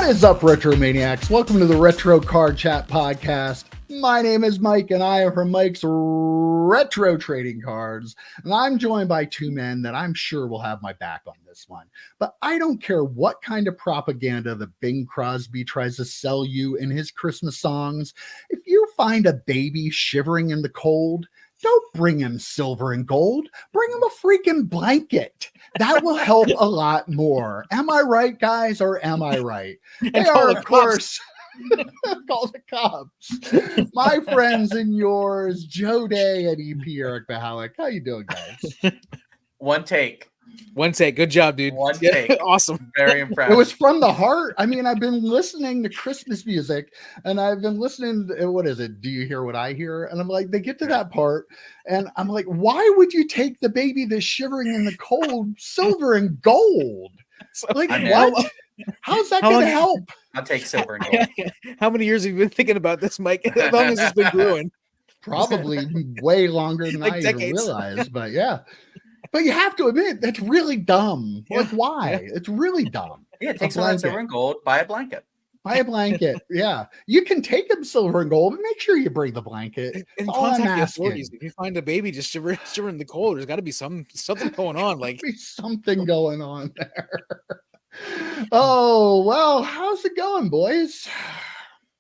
is up, RetroManiacs? Welcome to the Retro Card Chat Podcast. My name is Mike, and I am from Mike's Retro Trading Cards. And I'm joined by two men that I'm sure will have my back on this one. But I don't care what kind of propaganda the Bing Crosby tries to sell you in his Christmas songs. If you find a baby shivering in the cold, don't bring him silver and gold. Bring him a freaking blanket. That will help a lot more. Am I right, guys, or am I right? They are, of course, call the cops. My friends and yours, Joe Day and EP Eric Bahalik. How you doing, guys? One take. Good job, dude. One take. Awesome. Very impressive. It was from the heart. I mean, I've been listening to Christmas music, and I've been listening to, what is it? Do you hear what I hear? And I'm like, they get to that part, and I'm like, why would you take the baby that's shivering in the cold, silver and gold? Like, what? How's that going to help? I'll take silver and gold. How many years have you been thinking about this, Mike? How long has this been brewing? Probably way longer than I even realized, but yeah. But you have to admit, that's really dumb. Like, why? Yeah. It's really dumb. Yeah, take some of that silver and gold, buy a blanket. Buy a blanket. Yeah. You can take them silver and gold, but make sure you bring the blanket. And contact the authorities. If you find a baby just shivering in the cold, there's got to be something going on. Like, be something going on there. Oh, well, how's it going, boys?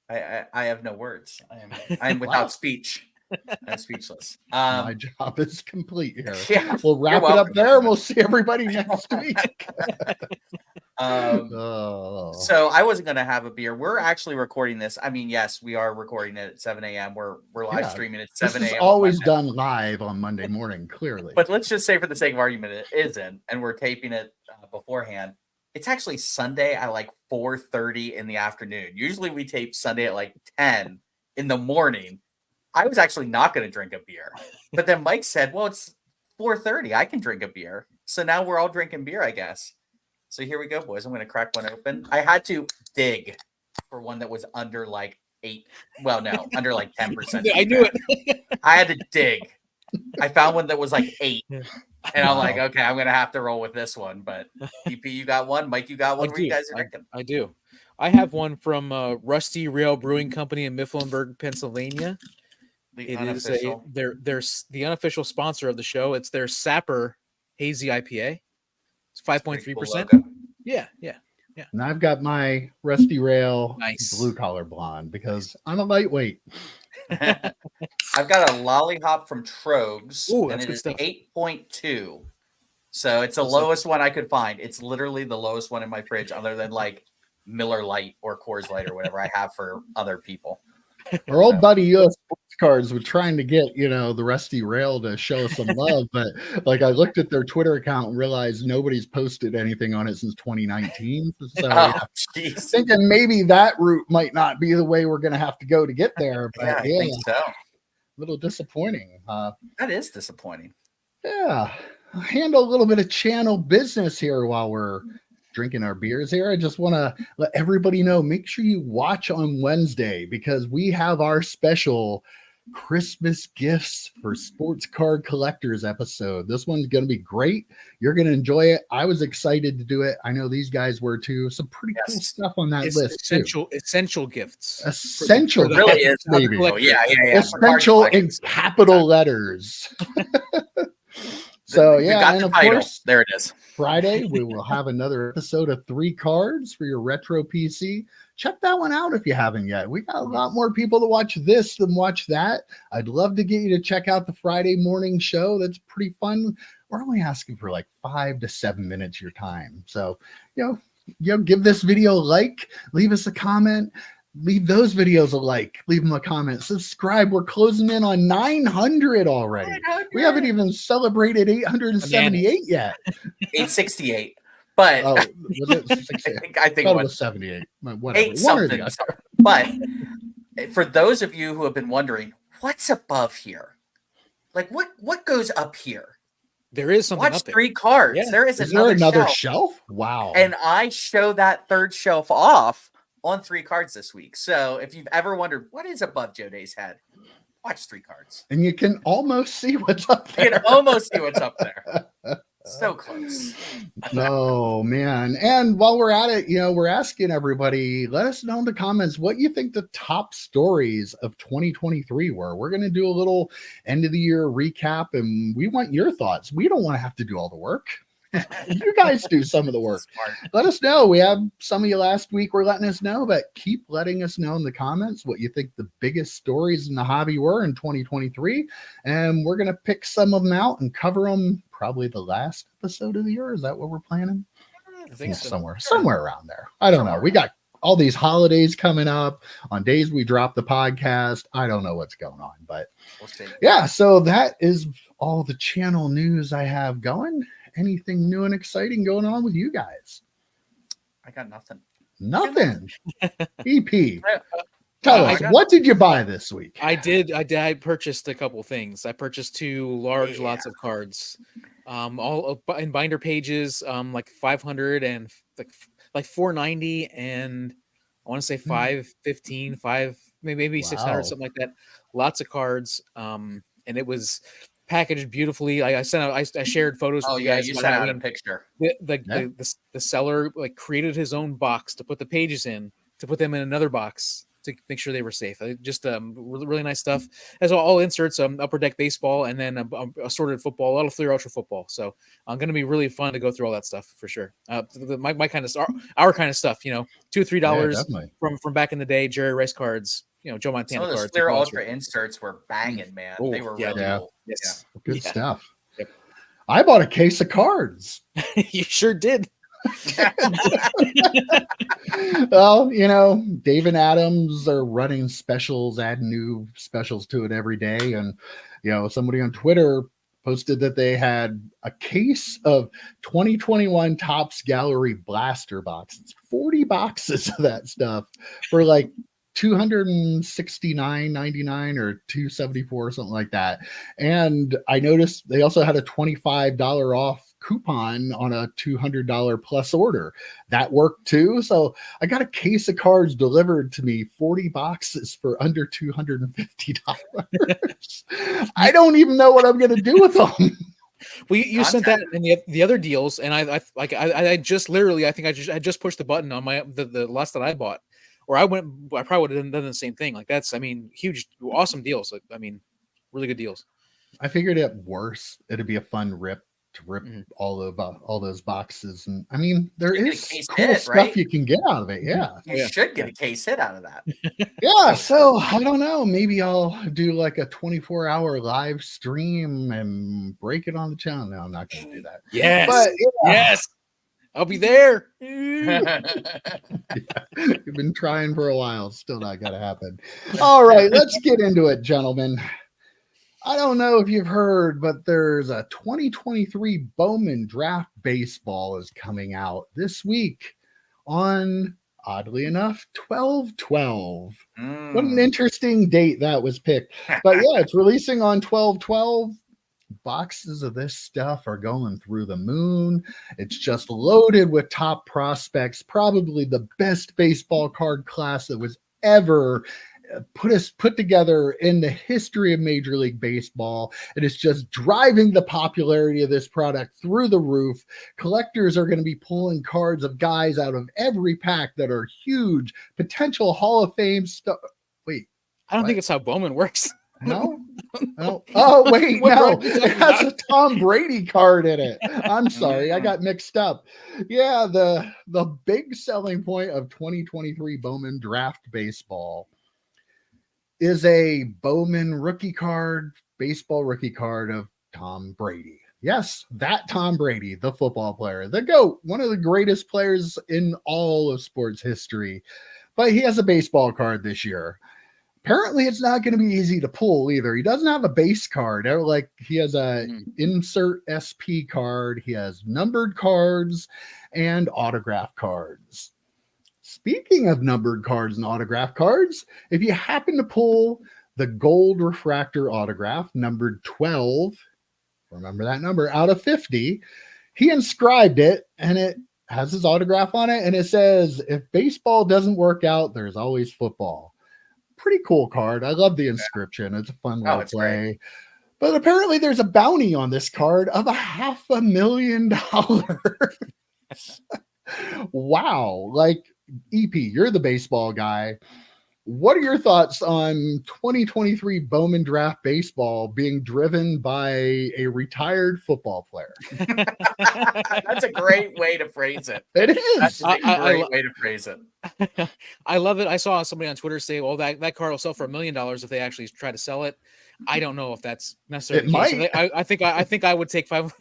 I have no words. I am without speech. I'm speechless. My job is complete here. Yeah, we'll wrap it up there, and we'll see everybody next week. So I wasn't going to have a beer. We're actually recording this. I mean, yes, we are recording it at 7 a.m. We're live streaming at 7 a.m. This is always done live on Monday morning, clearly. But let's just say, for the sake of argument, it isn't, and we're taping it beforehand. It's actually Sunday at like 4:30 in the afternoon. Usually we tape Sunday at like 10 in the morning. I was actually not going to drink a beer, but then Mike said, well, it's 4:30. I can drink a beer. So now we're all drinking beer, I guess. So here we go, boys. I'm going to crack one open. I had to dig for one that was under like 8. Well, no, under like 10%. I knew it. I had to dig. I found one that was like 8. And I'm like, okay, I'm going to have to roll with this one. But EP, you got one. Mike, you got one. Where you guys are drinking? I do. I have one from Rusty Rail Brewing Company in Mifflinburg, Pennsylvania. It is the unofficial sponsor of the show. It's their Sapper Hazy IPA. It's 5.3%. Cool. Yeah. And I've got my Rusty Rail Blue Collar Blonde because I'm a lightweight. I've got a Lollihop from Trogs, and it is stuff. 8.2. So it's the lowest one I could find. It's literally the lowest one in my fridge, other than like Miller Lite or Coors Light or whatever I have for other people. Our old buddy US Sports Cards was trying to get, the Rusty Rail to show us some love, but like I looked at their Twitter account and realized nobody's posted anything on it since 2019. So thinking maybe that route might not be the way we're going to have to go to get there. But I think so. A little disappointing. That is disappointing. Yeah. I'll handle a little bit of channel business here while we're drinking our beers here. I just want to let everybody know, make sure you watch on Wednesday because we have our special Christmas gifts for sports card collectors episode. This one's going to be great. You're going to enjoy it. I was excited to do it. I know these guys were too. Some pretty cool stuff on that list. Essential gifts. Essential. It really is. Baby. Oh, yeah. Essential in capital letters. So and of course, there it is. Friday, we will have another episode of 3 cards for your retro PC. Check that one out if you haven't yet. We got a lot more people to watch this than watch that. I'd love to get you to check out the Friday morning show. That's pretty fun. We're only asking for like 5 to 7 minutes of your time. So, give this video a like, leave us a comment. Leave those videos a like, leave them a comment, subscribe. We're closing in on 900 already. 900. We haven't even celebrated 878 yet. 868. But was it I think it was 78. Whatever. 8 something. But for those of you who have been wondering, what's above here? Like what goes up here? There is something. Watch up there. 3 cards. Yeah. There is another shelf. Wow. And I show that third shelf off on 3 cards this week. So if you've ever wondered what is above Joe Day's head, watch 3 cards. And you can almost see what's up there. You can almost see what's up there. So close. Oh man. And while we're at it, we're asking everybody, let us know in the comments what you think the top stories of 2023 were. We're going to do a little end of the year recap, and we want your thoughts. We don't want to have to do all the work. You guys do some of the work. Smart. Let us know. We have some of you last week were letting us know, but keep letting us know in the comments what you think the biggest stories in the hobby were in 2023. And we're going to pick some of them out and cover them probably the last episode of the year. Is that what we're planning? I think so. Somewhere around there. I don't know. We got all these holidays coming up on days we drop the podcast. I don't know what's going on, but we'll see. Yeah, so that is all the channel news I have going. Anything new and exciting going on with you guys? I got nothing. Nothing. EP. Tell us, what did you buy this week? I purchased a couple things. I purchased 2 large lots of cards. All in binder pages, like 500 and like 490 and I want to say 515, maybe 600, something like that. Lots of cards. And it was packaged beautifully. I shared photos with you guys. You sent out a picture. The seller like created his own box to put the pages in, to put them in another box to make sure they were safe. Just really nice stuff. As all inserts, Upper Deck baseball, and then assorted football, a lot of Fleer Ultra football. So I'm going to be really fun to go through all that stuff for sure. My kind of stuff, our kind of stuff. $2 or $3 from back in the day. Jerry Rice cards. Joe Montana cards. Fleer Ultra inserts were banging, man. They were really cool. Yes. Good stuff. Yep. I bought a case of cards. You sure did. Well, Dave and Adams are running specials, adding new specials to it every day. And, somebody on Twitter posted that they had a case of 2021 Topps Gallery blaster boxes, 40 boxes of that stuff for like $269.99 or $274, something like that. And I noticed they also had a $25 off coupon on a $200 plus order. That worked too. So I got a case of cards delivered to me, 40 boxes for under $250. I don't even know what I'm going to do with them. Well, you sent that and the other deals, and I just literally, I think I just pushed the button on the lots that I bought. Or I probably would have done the same thing. Like that's, huge, awesome deals. Really good deals. I figured at worst, it'd be a fun rip to rip all those boxes. And there is cool stuff, right? You can get out of it. Yeah. You should get a case hit out of that. Yeah. So I don't know. Maybe I'll do like a 24-hour live stream and break it on the channel. No, I'm not going to do that. Yes. But, yes. I'll be there. You've been trying for a while. Still not going to happen. All right, let's get into it, gentlemen. I don't know if you've heard, but there's a 2023 Bowman Draft baseball is coming out this week on, oddly enough, 12/12. What an interesting date that was picked. But yeah, it's releasing on 12/12. Boxes of this stuff are going through the moon. It's just loaded with top prospects, probably the best baseball card class that was ever put together in the history of Major League Baseball. It is just driving the popularity of this product through the roof. Collectors are going to be pulling cards of guys out of every pack that are huge potential Hall of Fame stuff. Wait, I don't think it's how Bowman works. No. Oh, wait, no. It has a Tom Brady card in it. I'm sorry. I got mixed up. Yeah, the big selling point of 2023 Bowman Draft Baseball is a Bowman baseball rookie card of Tom Brady. Yes, that Tom Brady, the football player, the GOAT, one of the greatest players in all of sports history. But he has a baseball card this year. Apparently, it's not going to be easy to pull either. He doesn't have a base card. Like he has a insert SP card. He has numbered cards and autograph cards. Speaking of numbered cards and autograph cards, if you happen to pull the gold refractor autograph, numbered 12, remember that number, out of 50, he inscribed it, and it has his autograph on it, and it says, if baseball doesn't work out, there's always football. Pretty cool card. I love the inscription. It's a fun way to play. But apparently there's a bounty on this card of $500,000. Wow. Like, EP, you're the baseball guy. What are your thoughts on 2023 Bowman Draft baseball being driven by a retired football player? That's a great way to phrase it. It is. That's a great way to phrase it. I love it. I saw somebody on Twitter say, well, that card will sell for $1 million if they actually try to sell it. I don't know if that's necessarily the case. I think I would take five.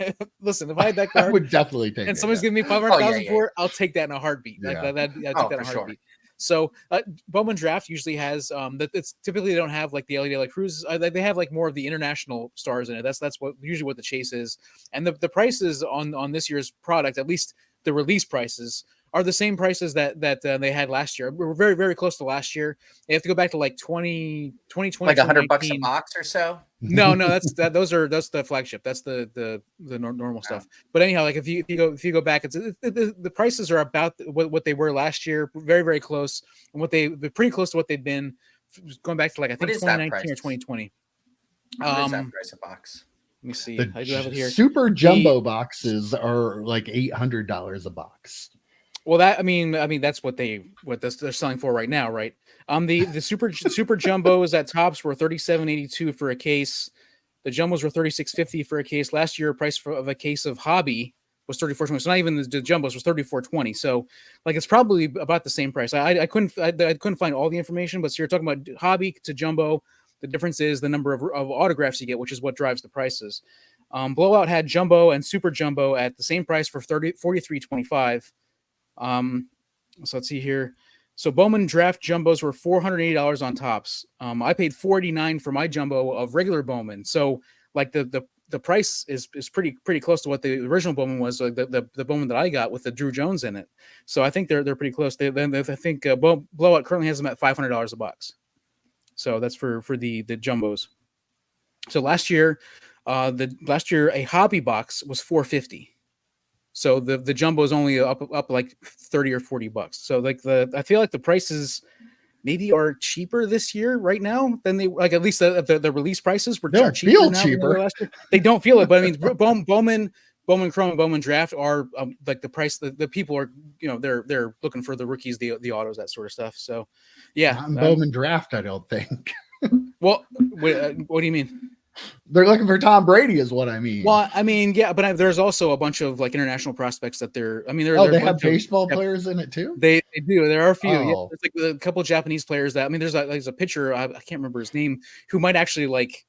Listen, if I had that card, I would definitely take and it, somebody's giving me 500,000 for it, I'll take that in a heartbeat. Like that, I'll take that in a heartbeat. So Bowman Draft usually has that. It's typically they don't have like the LED cruises. They have like more of the international stars in it. That's what usually what the chase is. And the prices on this year's product, at least the release prices, are the same prices that they had last year. We were very, very close to last year. They have to go back to like 2020, like $100 a box or so. No, that's the flagship. That's the normal stuff. But anyhow, like if you go back, the prices are about what they were last year, very, very close, and they're pretty close to what they've been going back to like I think 2019 or 2020. What is that price a box? Let me see. I do have it here. Super jumbo boxes are like $800 a box. Well, I mean, that's what they're selling for right now, right? The super jumbos at Tops were $37.82 for a case. The jumbos were $36.50 for a case. Last year, price of a case of Hobby was $34.20. So not even the jumbos was $34.20. So like it's probably about the same price. I couldn't find all the information, but so you're talking about Hobby to jumbo. The difference is the number of autographs you get, which is what drives the prices. Blowout had jumbo and super jumbo at the same price for $43.25. So let's see here. So Bowman Draft jumbos were $480 on Tops. I paid $489 for my jumbo of regular Bowman. So like the price is pretty close to what the original Bowman was, like the Bowman that I got with the Drew Jones in it. So I think they're pretty close. I think Blowout currently has them at $500 a box. So that's for the jumbos. So last year a hobby box was $450. So the jumbo is only up like $30 or $40. So like I feel like the prices maybe are cheaper this year right now than they like, at least the release prices were cheaper now than they were last year. They don't feel it, but I mean Bowman Chrome and Bowman Draft are like the price. The people are they're looking for the rookies, the autos, that sort of stuff. So yeah, Bowman Draft, I don't think. Well, what do you mean? They're looking for Tom Brady, is what I mean. Well, I mean, yeah, but there's also a bunch of like international prospects that they're. I mean, they have baseball players in it too. They do. There are a few. Yeah, there's like a couple of Japanese players that. I mean, there's a pitcher. I can't remember his name, who might actually like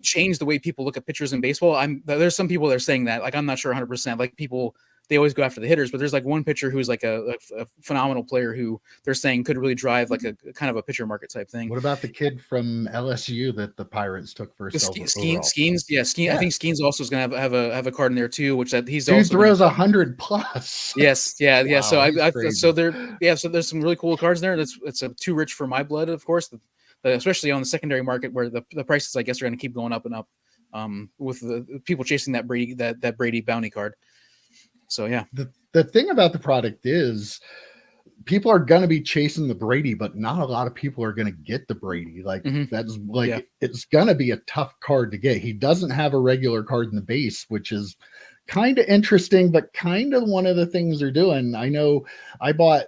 change the way people look at pitchers in baseball. There's some people that are saying that. Like, I'm not sure 100%. Like people. They always go after the hitters, but there's like one pitcher who's like a phenomenal player who they're saying could really drive like a kind of a pitcher market type thing. What about the kid from LSU that the Pirates took first? Skeens, yeah, Skeens. I think Skeens also is going to have a card in there too, which he's Dude also throws 100+. Yes, yeah. Wow, so there's some really cool cards there. It's too rich for my blood, of course. Especially on the secondary market where the prices, I guess, are going to keep going up and up. With the people chasing that Brady bounty card. So yeah, the thing about the product is people are going to be chasing the Brady, but not a lot of people are going to get the Brady. Like that's like it's going to be a tough card to get. He doesn't have a regular card in the base, which is kind of interesting, but kind of one of the things they're doing. I know I bought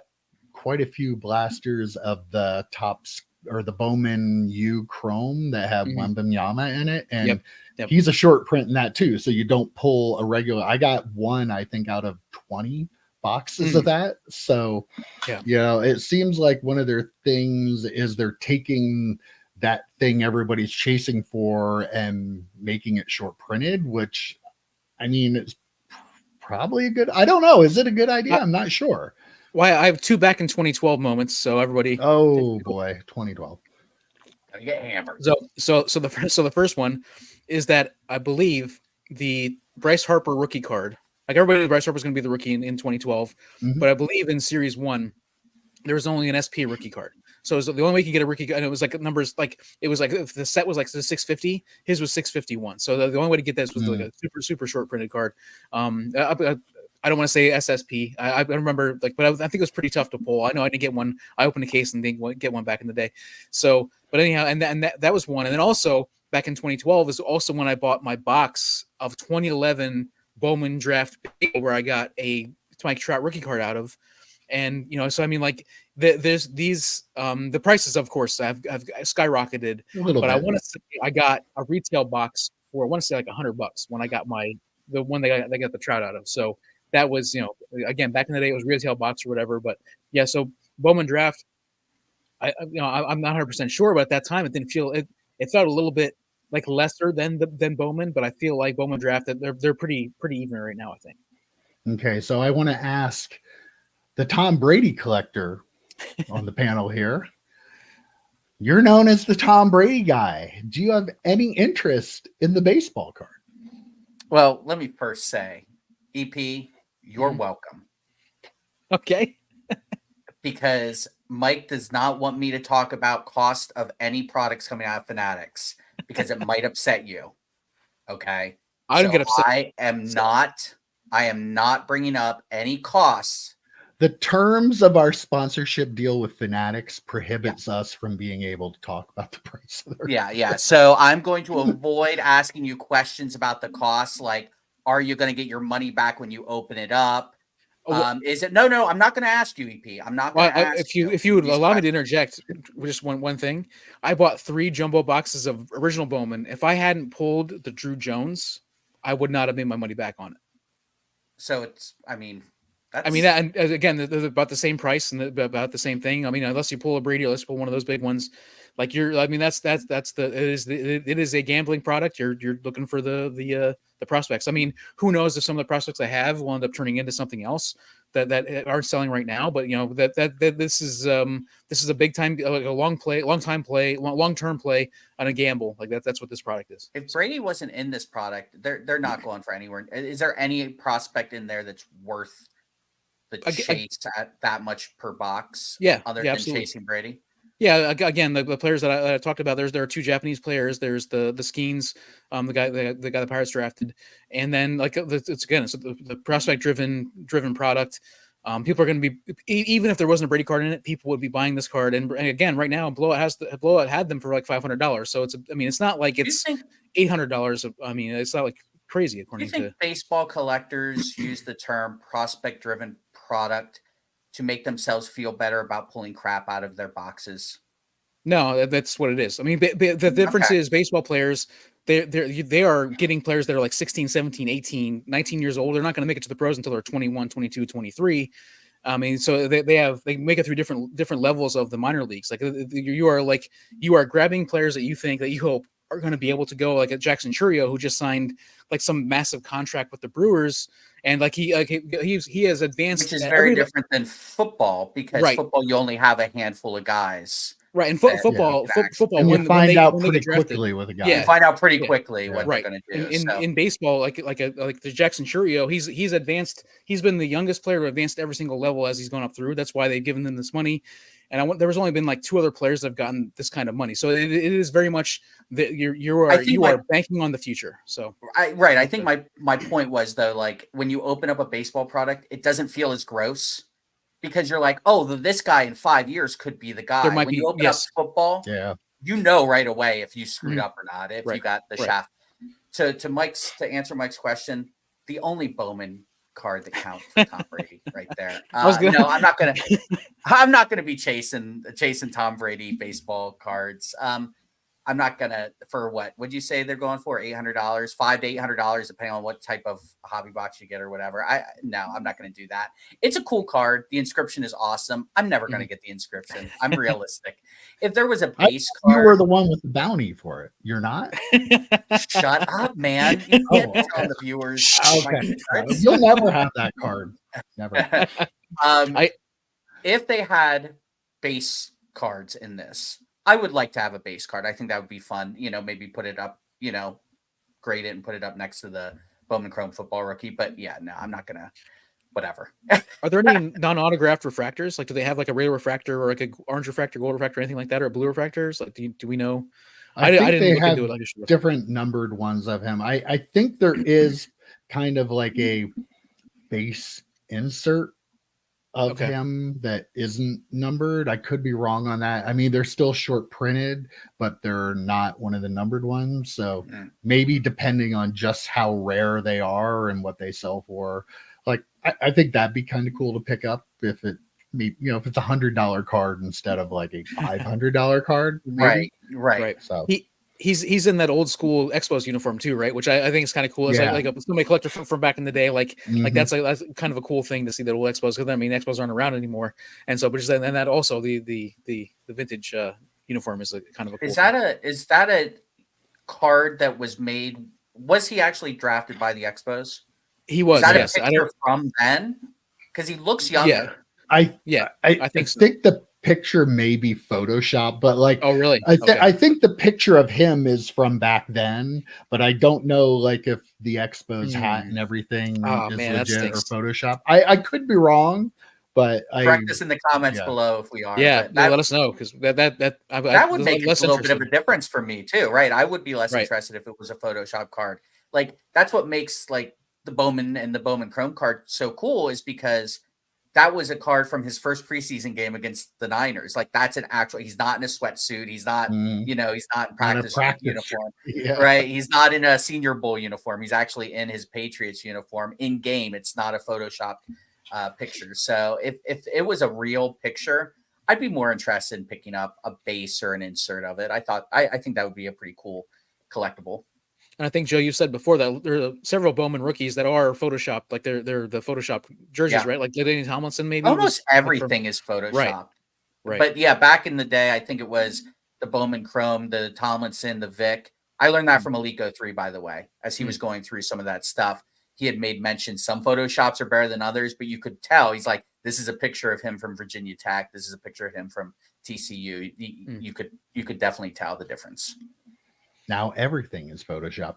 quite a few blasters of the Tops or the Bowman U Chrome that have Wembanyama in it, and he's a short print in that too. So you don't pull a regular. I got one, I think, out of 20 boxes of that. So it seems like one of their things is they're taking that thing everybody's chasing for and making it short printed, which I mean, it's probably a good. I don't know. Is it a good idea? I'm not sure. Well, I have two back in 2012 moments, so everybody. Oh boy, 2012. Gotta get hammered. So the first one is that I believe the Bryce Harper rookie card. Like everybody knew Bryce Harper was going to be the rookie in 2012, but I believe in Series 1 there was only an SP rookie card. So it was the only way you could get a rookie, and it was like numbers like it was like if the set was like the 650, his was 651. So the only way to get this was like a super short printed card. I don't want to say SSP. I remember but I think it was pretty tough to pull. I know I didn't get one. I opened a case and didn't get one back in the day. So, but anyhow, and that was one. And then also back in 2012 is also when I bought my box of 2011 Bowman Draft, where I got a Mike Trout rookie card out of. And, you know, so I mean, like there's these the prices, of course, have skyrocketed. But I want to say I got a retail box for, I want to say like $100 when I got the one they got the Trout out of. So that was, you know, again, back in the day it was retail box or whatever. But yeah, so Bowman Draft, I'm not 100% sure, but at that time it didn't feel it felt a little bit like lesser than Bowman, but I feel like Bowman Draft that they're pretty even right now, I think. Okay, so I want to ask the Tom Brady collector on the panel here. You're known as the Tom Brady guy. Do you have any interest in the baseball card? Well, let me first say, EP, you're welcome. Okay. Because Mike does not want me to talk about cost of any products coming out of Fanatics because it might upset you. Okay. I don't get upset. I am not bringing up any costs. The terms of our sponsorship deal with Fanatics prohibits us from being able to talk about the price of their Yeah. So I'm going to avoid asking you questions about the costs, like, are you going to get your money back when you open it up? Is it no? I'm not going to ask you, EP. I'm not going to ask if you would allow me to interject just one thing. I bought 3 jumbo boxes of original Bowman. If I hadn't pulled the Drew Jones, I would not have made my money back on it. So it's, and again, they're about the same price and about the same thing. I mean, unless you pull a Brady, or let's pull one of those big ones, like it is a gambling product. You're looking for the prospects. I mean, who knows if some of the prospects I have will end up turning into something else that aren't selling right now. But you know that this is a big time, like a long term play on a gamble. Like that's what this product is. If Brady wasn't in this product, they're not going for anywhere. Is there any prospect in there that's worth the chase at that much per box? Other than absolutely. Chasing Brady. Yeah, again, the players that I talked about, there are 2 Japanese players. There's the Skeens, the guy the Pirates drafted, and then like it's the prospect driven product. People are going to be, even if there wasn't a Brady card in it, people would be buying this card. And again, right now, Blowout had them for like $500. So it's not like it's $800. I mean, it's not like crazy. According to, do you think baseball collectors use the term prospect driven product to make themselves feel better about pulling crap out of their boxes? No, that's what it is. I mean, the difference is baseball players, they are getting players that are like 16, 17, 18, 19 years old. They're not going to make it to the pros until they're 21, 22, 23. I mean, so they make it through different levels of the minor leagues. Like you are grabbing players that you hope are going to be able to go, like a Jackson Churio, who just signed like some massive contract with the Brewers. And like he has advanced, which is very different than football, because football you only have a handful of guys. Right, and football. And you find out pretty quickly with a guy. You find out pretty quickly what they're going to do. In baseball, like the Jackson Churio, he's advanced. He's been the youngest player to advance to every single level as he's gone up through. That's why they've given them this money. And there was only been like 2 other players that have gotten this kind of money. So it is very much that you are banking on the future. So I think my point was, though, like when you open up a baseball product, it doesn't feel as gross. Because you're like, oh, this guy in 5 years could be the guy. When you open up football, you know right away if you screwed up or not, if you got the shaft. To answer Mike's question, the only Bowman card that counts for Tom Brady right there. No, I'm not gonna be chasing Tom Brady baseball cards. I'm not gonna, for what would you say they're going for? $800, $500 to $800, depending on what type of hobby box you get or whatever. I'm not gonna do that. It's a cool card. The inscription is awesome. I'm never gonna get the inscription. I'm realistic. If there was a base card, you were the one with the bounty for it. You're not. Shut up, man. You can't tell the viewers. Okay. You'll never have that card. Never. If they had base cards in this, I would like to have a base card. I think that would be fun. Maybe put it up, grade it and put it up next to the Bowman Chrome football rookie. But yeah, no, I'm not gonna. Whatever. Are there any non-autographed refractors? Like, do they have like a regular refractor or like a orange refractor, gold refractor, anything like that, or blue refractors? Like, do we know? I didn't they look into it. Different numbered ones of him. I think there is kind of like a base insert of him that isn't numbered. I could be wrong on that. I mean, they're still short printed, but they're not one of the numbered ones. So maybe depending on just how rare they are and what they sell for, like I think that'd be kind of cool to pick up if it, if it's $100 card instead of like a $500 card. Maybe. Right. So he's in that old school Expos uniform too, right? Which I think is kind of cool. It's like a somebody collector from back in the day. Like that's kind of a cool thing to see that old Expos, because I mean Expos aren't around anymore, and so but just and that also the vintage uniform is a kind of a cool is that a card that was made? Was he actually drafted by the Expos? He was. Is that a picture from then? Because he looks younger. I think the picture may be Photoshop, but like, oh really? I think the picture of him is from back then, but I don't know like if the Expos hat and everything is legit or Photoshop. I could be wrong, but correct us in the comments below if we are. Yeah, let us know, because that would make a little bit of a difference for me too, right? I would be less interested if it was a Photoshop card. Like that's what makes like the Bowman and the Bowman Chrome card so cool, is because that was a card from his first preseason game against the Niners. Like that's an actual, he's not in a sweatsuit. He's not, he's not in practice uniform, right? He's not in a Senior Bowl uniform. He's actually in his Patriots uniform in game. It's not a Photoshop picture. So if it was a real picture, I'd be more interested in picking up a base or an insert of it. I think that would be a pretty cool collectible. And I think, Joe, you said before that there are several Bowman rookies that are Photoshopped, like they're the Photoshop jerseys, right? Like Lenny Tomlinson, maybe. Almost everything is Photoshopped. Right. But yeah, back in the day, I think it was the Bowman Chrome, the Tomlinson, the Vic. I learned that from Alico 3, by the way, as he was going through some of that stuff. He had made mention some Photoshops are better than others, but you could tell he's like, this is a picture of him from Virginia Tech. This is a picture of him from TCU. You could definitely tell the difference. Now everything is Photoshop.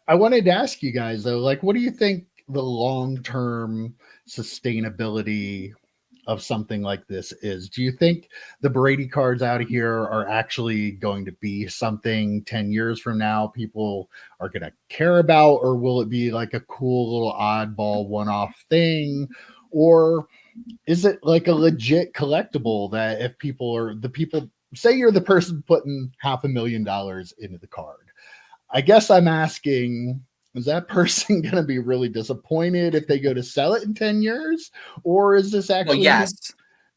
I wanted to ask you guys though, like, what do you think the long-term sustainability of something like this is? Do you think the Brady cards out of here are actually going to be something 10 years from now people are going to care about, or will it be like a cool little oddball one-off thing? Or is it like a legit collectible that if say you're the person putting $500,000 into the card, I guess I'm asking, is that person going to be really disappointed if they go to sell it in 10 years? Or is this actually,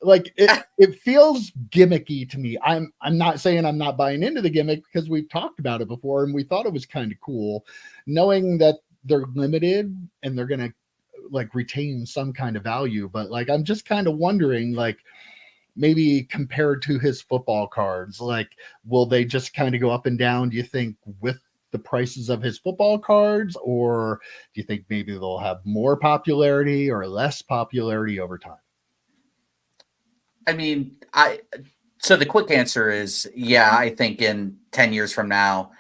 like, it feels gimmicky to me. I'm not saying I'm not buying into the gimmick, because we've talked about it before and we thought it was kind of cool, knowing that they're limited and they're going to like retain some kind of value. But like, I'm just kind of wondering, like, maybe compared to his football cards, like, will they just kind of go up and down, do you think, with the prices of his football cards? Or do you think maybe they'll have more popularity or less popularity over time? I mean, so the quick answer is, yeah, I think in 10 years from now,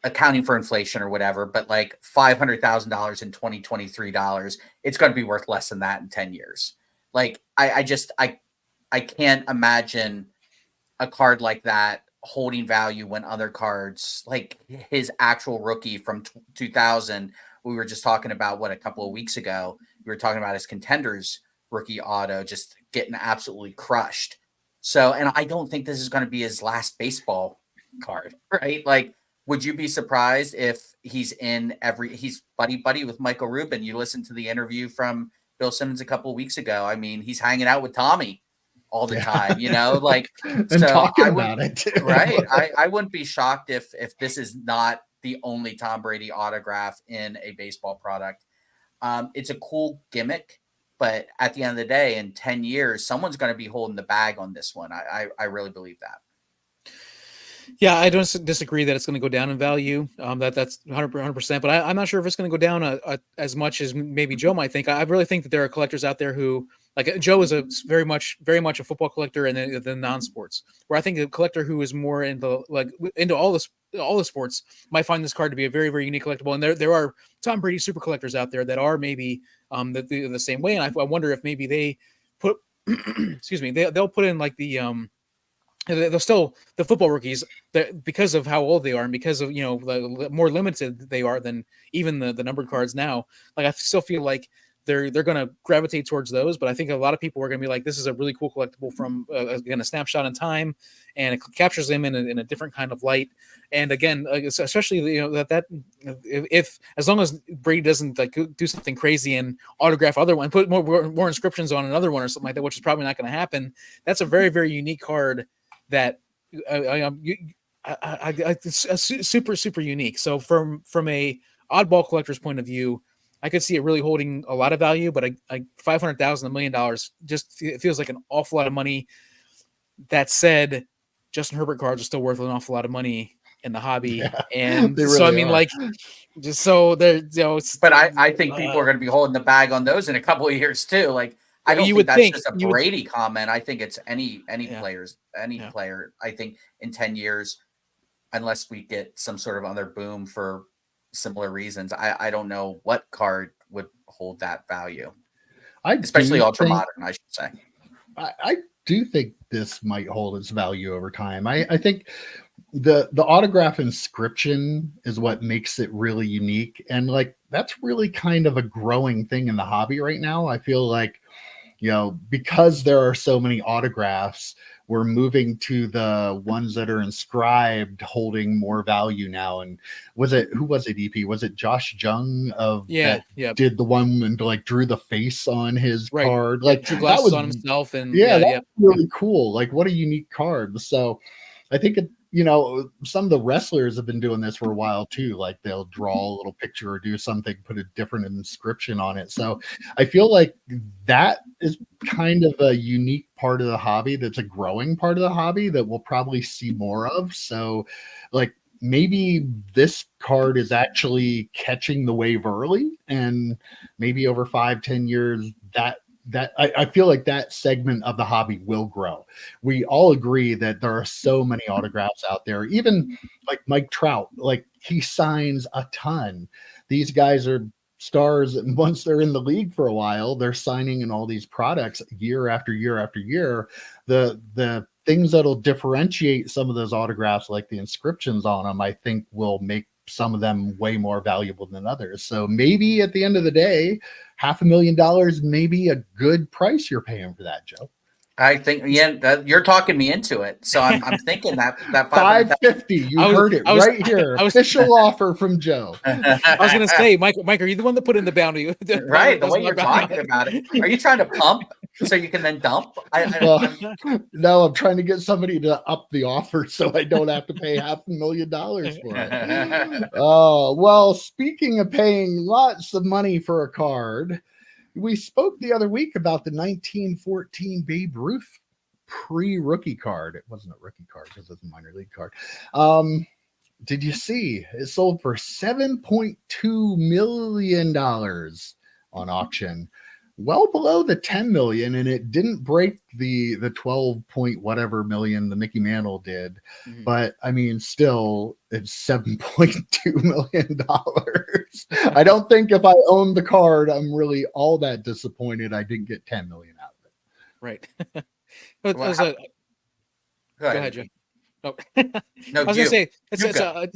accounting for inflation or whatever, but like $500,000 in 2023 dollars, it's going to be worth less than that in 10 years. Like, I can't imagine a card like that holding value when other cards, like his actual rookie from 2000, we were just talking about a couple of weeks ago, we were talking about his Contenders rookie auto just getting absolutely crushed. So, and I don't think this is going to be his last baseball card, right? Like, would you be surprised if he's buddy with Michael Rubin? You listened to the interview from Bill Simmons a couple of weeks ago. I mean, he's hanging out with Tommy all the time, like, and so talking about it too. Right. I wouldn't be shocked if this is not the only Tom Brady autograph in a baseball product. It's a cool gimmick, but at the end of the day, in 10 years, someone's going to be holding the bag on this one. I really believe that. Yeah, I don't disagree that it's going to go down in value. That's 100%, but I'm not sure if it's going to go down as much as maybe Joe might think. I really think that there are collectors out there who, like, Joe is a very much a football collector, and then the non-sports. Where I think a collector who is more into all the sports might find this card to be a very, very unique collectible. And there are Tom Brady super collectors out there that are maybe the same way. And I wonder if maybe they put, excuse me, they'll put in like they'll still the football rookies, that because of how old they are and because of the more limited they are than even the numbered cards now. Like, I still feel like they're going to gravitate towards those. But I think a lot of people are going to be like, this is a really cool collectible from again, a snapshot in time, and it captures them in a different kind of light. And again, especially, that if as long as Brady doesn't like do something crazy and autograph other one, put more inscriptions on another one or something like that, which is probably not going to happen. That's a very, very unique card that it's super, super unique. So from a oddball collector's point of view, I could see it really holding a lot of value, but $500,000, $1 million just it feels like an awful lot of money. That said, Justin Herbert cards are still worth an awful lot of money in the hobby, and really so I mean, are. like, just so there, But I think people are going to be holding the bag on those in a couple of years too. Like, I don't think that's just a Brady comment. I think it's any player. I think in 10 years, unless we get some sort of other boom for similar reasons, I don't know what card would hold that value. Especially ultra modern, I should say. I do think this might hold its value over time. I think the autograph inscription is what makes it really unique, and like that's really kind of a growing thing in the hobby right now. I feel like, because there are so many autographs, we're moving to the ones that are inscribed holding more value now. And who was it, EP? Was it Josh Jung did the one and like drew the face on his card? Like drew glasses on himself, and that's really cool. Like, what a unique card. So I think some of the wrestlers have been doing this for a while too. Like they'll draw a little picture or do something, put a different inscription on it. So I feel like that is kind of a unique part of the hobby. That's a growing part of the hobby that we'll probably see more of. So like maybe this card is actually catching the wave early, and maybe over 5-10 years that I feel like that segment of the hobby will grow. We all agree that there are so many autographs out there, even like Mike Trout, like he signs a ton. These guys are stars, and once they're in the league for a while, they're signing in all these products year after year after year. The things that'll differentiate some of those autographs, like the inscriptions on them, I think will make some of them way more valuable than others. So maybe at the end of the day, $500,000 may be a good price you're paying for that, Joe. I think you're talking me into it. So I'm thinking that $550. You heard it right here. Official offer from Joe. I was going to say, Mike, are you the one that put in the bounty? Right, the way you're talking about it. Are you trying to pump so you can then dump? No, I'm trying to get somebody to up the offer so I don't have to pay $500,000 for it. Oh, well, speaking of paying lots of money for a card, we spoke the other week about the 1914 Babe Ruth pre-rookie card. It wasn't a rookie card because it's a minor league card. Did you see it sold for $7.2 million on auction? Well below the 10 million, and it didn't break the 12 point whatever million the Mickey Mantle did. Mm-hmm. But I mean, still, it's $7.2 million. I don't think if I owned the card, I'm really all that disappointed I didn't get 10 million out of it. Right. Go ahead, Joe. Oh. No, I was gonna say it's a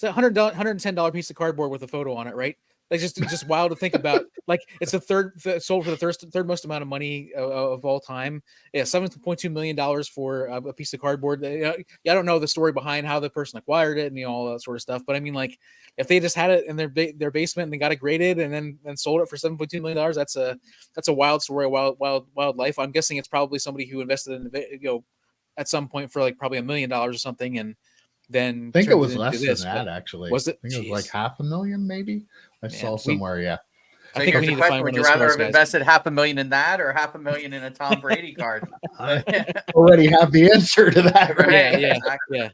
$110 piece of cardboard with a photo on it, right? Like just wild to think about. Like it's the sold for the third most amount of money of all time. Yeah, $7.2 million for a piece of cardboard. I don't know the story behind how the person acquired it and all that sort of stuff. But I mean, like if they just had it in their basement and they got it graded and then sold it for $7.2 million, that's a wild story, wild life. I'm guessing it's probably somebody who invested in at some point for like probably $1 million or something, and then I think it was less than that. Actually, was it? I think it was like $500,000, maybe. I saw somewhere. So I think we need to find would you rather have invested $500,000 in that or $500,000 in a Tom Brady card? I already have the answer to that. Right? Yeah, exactly.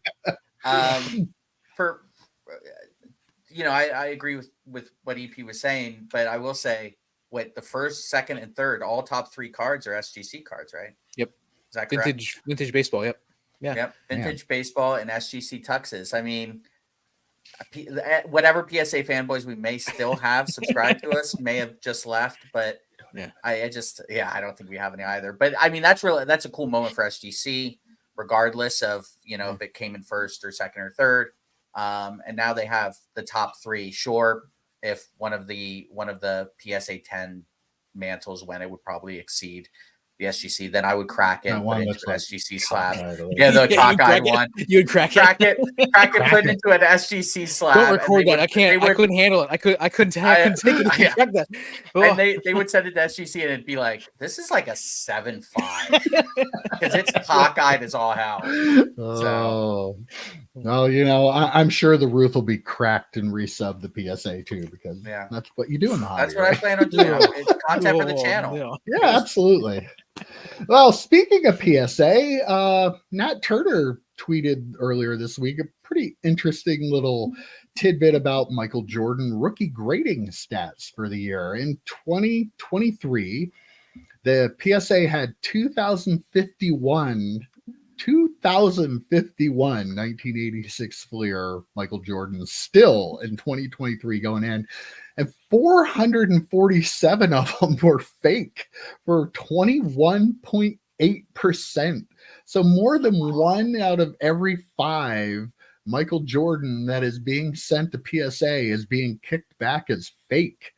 I agree with what EP was saying, but I will say, the first, second, and third, all top three cards are SGC cards, right? Yep. Is that correct? Vintage baseball. Yep. Yeah. Yep. Vintage baseball and SGC tuxes. I mean, whatever PSA fanboys we may still have subscribed to us may have just left, but I don't think we have any either. But I mean, that's a cool moment for SGC, regardless of if it came in first or second or third. And now they have the top three. Sure, if one of the PSA 10 mantles when it would probably exceed the SGC. Then I would crack it and put it into an SGC slab. Yeah, the cockeyed one. You would crack it, put it into an SGC slab. Don't record that. I can't. I couldn't handle it. I couldn't take it. Yeah. Crack that. And they would send it to SGC, and it'd be like, this is like a 7.5 because it's cockeyed as all hell. Oh, well, I'm sure the roof will be cracked and resub the PSA too, because that's what you do in the hobby. That's what I plan on doing. It's content for the channel. Yeah, absolutely. Well, speaking of PSA, Nat Turner tweeted earlier this week a pretty interesting little tidbit about Michael Jordan rookie grading stats for the year. In 2023, the PSA had 2,051 1986 Fleer Michael Jordan still in 2023 going in, and 447 of them were fake for 21.8%. So more than 1 out of every 5 Michael Jordan that is being sent to PSA is being kicked back as fake.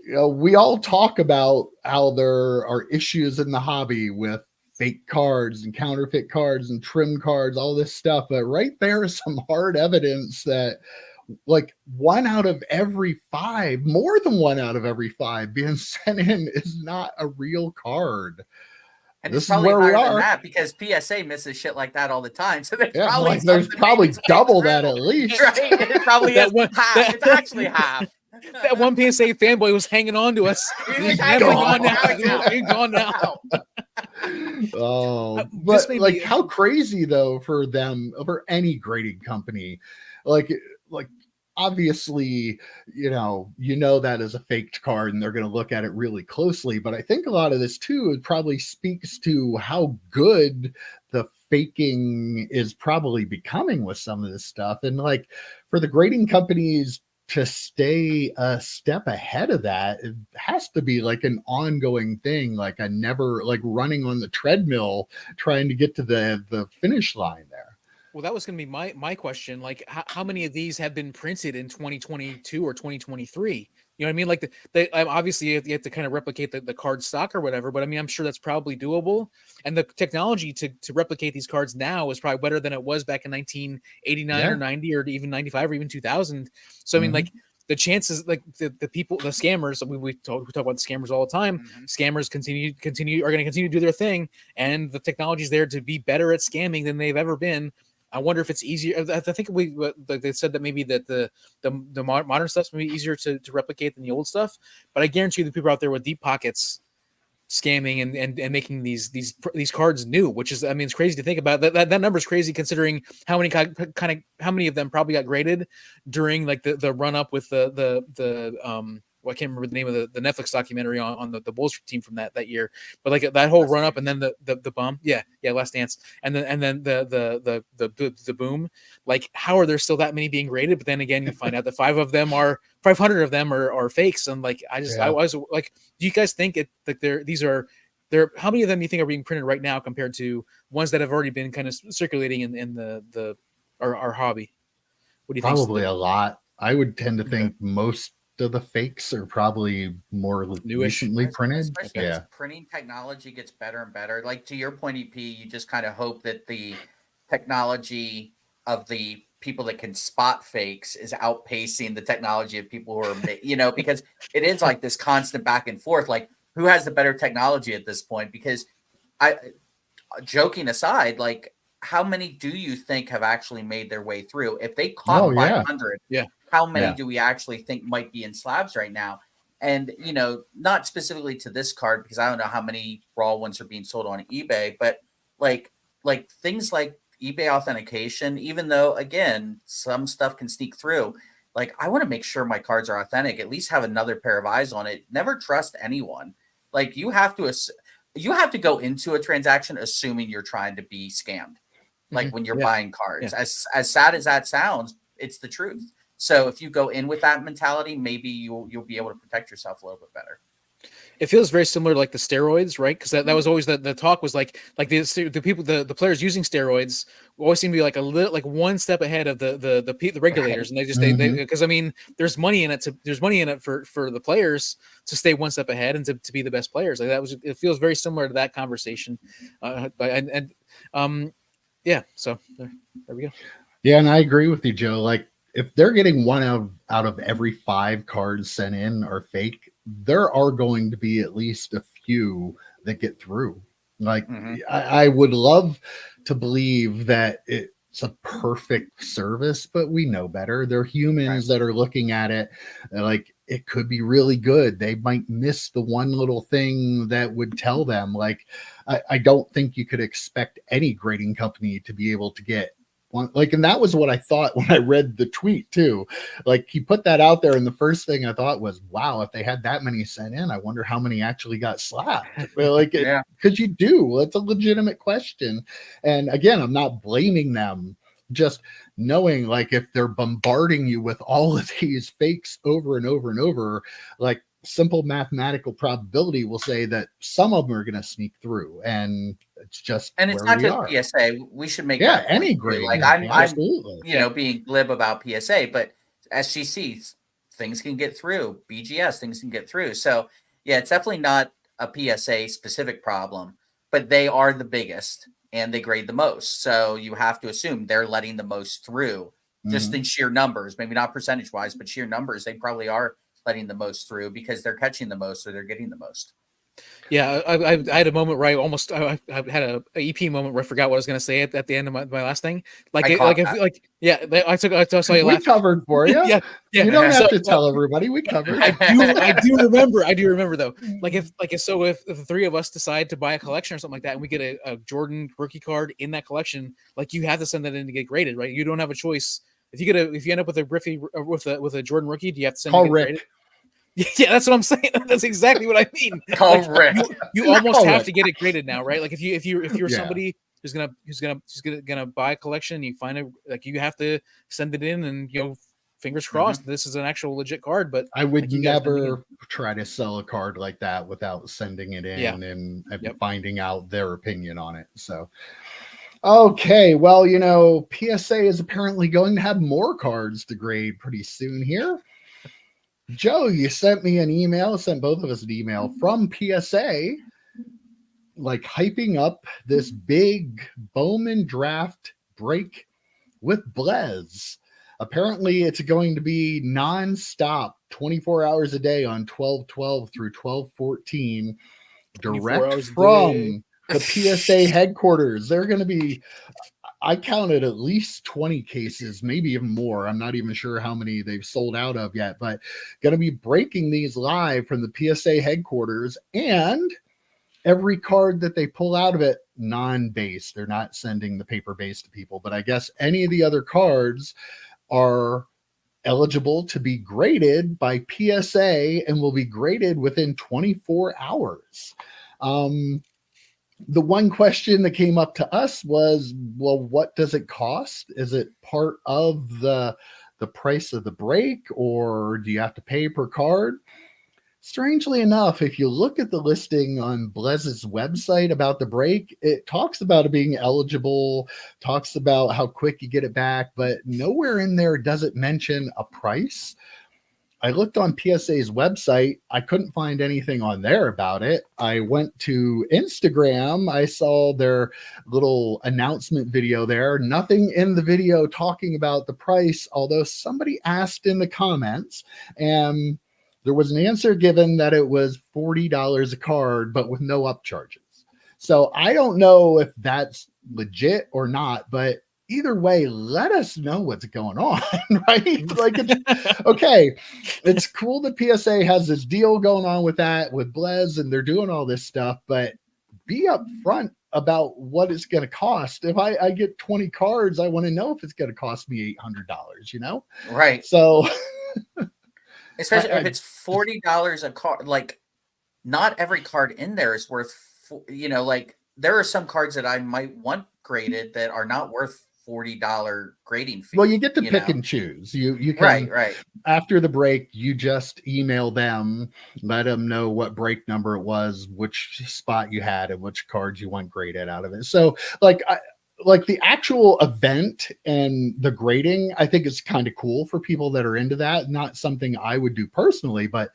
We all talk about how there are issues in the hobby with fake cards and counterfeit cards and trim cards, all this stuff. But right there is some hard evidence that like 1 out of every 5, more than 1 out of every 5 being sent in is not a real card. And this it's probably higher than that because PSA misses shit like that all the time. So there's probably double that at least. Right? It probably is half. It's actually half. That one PSA fanboy was hanging on to us. He's gone now. Oh, but like how crazy though for them, for any grading company, like obviously, that is a faked card and they're going to look at it really closely. But I think a lot of this too, it probably speaks to how good the faking is probably becoming with some of this stuff. And like for the grading companies to stay a step ahead of that, it has to be like an ongoing thing, like like running on the treadmill trying to get to the finish line there. Well, that was going to be my question. Like, how many of these have been printed in 2022 or 2023? You know what I mean? Like, obviously you have to kind of replicate the card stock or whatever, but I mean, I'm sure that's probably doable. And the technology to replicate these cards now is probably better than it was back in 1989 or 90 or even 95 or even 2000. So, I mean, like, the chances, like the people, the scammers, we talk about the scammers all the time. Scammers are going to continue to do their thing, and the technology is there to be better at scamming than they've ever been. I wonder if it's easier. I think they said that maybe that the modern stuff's maybe easier to replicate than the old stuff. But I guarantee you the people out there with deep pockets scamming and making these cards new, which is, I mean, it's crazy to think about. That number is crazy considering how many of them probably got graded during like the run up with I can't remember the name of the Netflix documentary on the Bulls team from that year, but like that whole run up and then the bomb, Last Dance, and then the boom. Like, how are there still that many being graded? But then again, you find out that 500 of them are fakes, and like I was like, do you guys think it like how many of them do you think are being printed right now compared to ones that have already been kind of circulating in our hobby? What do you think? Probably a lot. I would tend to think most of the fakes are probably more recently printed. Especially as printing technology gets better and better. Like to your point, EP, you just kind of hope that the technology of the people that can spot fakes is outpacing the technology of people who are, because it is like this constant back and forth. Like, who has the better technology at this point? Because joking aside, like, how many do you think have actually made their way through? If they caught 500, how many do we actually think might be in slabs right now? And, not specifically to this card, because I don't know how many raw ones are being sold on eBay, but like things like eBay authentication, even though, again, some stuff can sneak through, like, I want to make sure my cards are authentic, at least have another pair of eyes on it. Never trust anyone. Like, you have to go into a transaction assuming you're trying to be scammed. Like when you're buying cards, as sad as that sounds, it's the truth. So if you go in with that mentality, maybe you'll be able to protect yourself a little bit better. It feels very similar to like the steroids, right? Because that was always the talk was like the people the players using steroids always seem to be like a little like one step ahead of the regulators, and they just they because I mean there's money in it for the players to stay one step ahead and to be the best players. Like it feels very similar to that conversation, yeah. So there we go. Yeah, and I agree with you, Joe. Like if they're getting one out of every 5 cards sent in are fake, there are going to be at least a few that get through. Like I would love to believe that it's a perfect service, but we know better. They're humans that are looking at it like it could be really good. They might miss the one little thing that would tell them. Like I don't think you could expect any grading company to be able to get one. Like, and that was what I thought when I read the tweet too. Like he put that out there, and the first thing I thought was, wow, if they had that many sent in, I wonder how many actually got slapped. Like, because you do. It's a legitimate question. And again, I'm not blaming them. Just knowing, like, if they're bombarding you with all of these fakes over and over and over, like simple mathematical probability will say that some of them are going to sneak through, and it's just and it's not just PSA. We should make that any grade. Like I'm you know being glib about PSA, but SGC things can get through. BGS things can get through. So yeah, it's definitely not a PSA specific problem, but they are the biggest and they grade the most. So you have to assume they're letting the most through, just in sheer numbers, maybe not percentage wise, but sheer numbers. They probably are letting the most through because they're catching the most or they're getting the most. Yeah, I had a moment where I had a EP moment where I forgot what I was going to say at the end of my last thing. I saw you laugh. We covered for you. yeah. You don't have to tell everybody. We covered. I do remember though. If the 3 of us decide to buy a collection or something like that, and we get a Jordan rookie card in that collection, like you have to send that in to get graded, right? You don't have a choice. If you end up with a Griffey with a Jordan rookie, do you have to send it graded? Yeah, that's what I'm saying. That's exactly what I mean. Like, you almost have to get it graded now, right? Like if you're somebody who's gonna buy a collection, you find it like you have to send it in, and fingers crossed, this is an actual legit card. But I would never try to sell a card like that without sending it in and finding out their opinion on it. So. Okay, well, PSA is apparently going to have more cards to grade pretty soon here. Joe, you sent me an email, sent both of us an email from PSA, like hyping up this big Bowman Draft break with Blez. Apparently, it's going to be nonstop, 24 hours a day on 12/12 through 12/14, direct from the PSA headquarters. They're going to be, I counted at least 20 cases, maybe even more. I'm not even sure how many they've sold out of yet, but going to be breaking these live from the PSA headquarters, and every card that they pull out of it, non-base. They're not sending the paper base to people, but I guess any of the other cards are eligible to be graded by PSA and will be graded within 24 hours. The one question that came up to us was, well, what does it cost? Is it part of the price of the break, or do you have to pay per card? Strangely enough, if you look at the listing on Blez's website about the break, it talks about it being eligible, talks about how quick you get it back, but nowhere in there does it mention a price. I looked on PSA's website. I couldn't find anything on there about it. I went to Instagram. I saw their little announcement video there. Nothing in the video talking about the price, although somebody asked in the comments, and there was an answer given that it was $40 a card, but with no upcharges. So I don't know if that's legit or not, but either way, let us know what's going on, right? Like, okay, it's cool that PSA has this deal going on with Blez, and they're doing all this stuff, but be upfront about what it's going to cost. If I get 20 cards, I want to know if it's going to cost me $800, Right. So especially if it's $40 a card, like not every card in there is worth, like there are some cards that I might want graded that are not worth $40 grading fee. Well, you get to pick and choose. You can right. After the break, you just email them, let them know what break number it was, which spot you had, and which cards you want graded out of it. So, like the actual event and the grading, I think is kind of cool for people that are into that. Not something I would do personally, but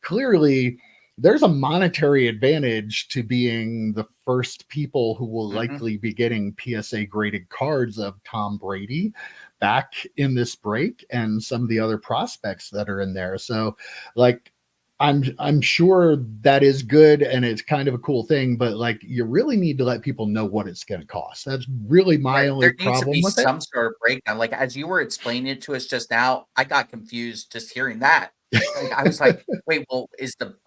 clearly there's a monetary advantage to being the first people who will likely be getting PSA graded cards of Tom Brady back in this break and some of the other prospects that are in there. So like, I'm sure that is good and it's kind of a cool thing, but like you really need to let people know what it's going to cost. That's really my only problem with it. There needs to be some sort of breakdown. Like as you were explaining it to us just now, I got confused just hearing that. Like, I was like, wait, well,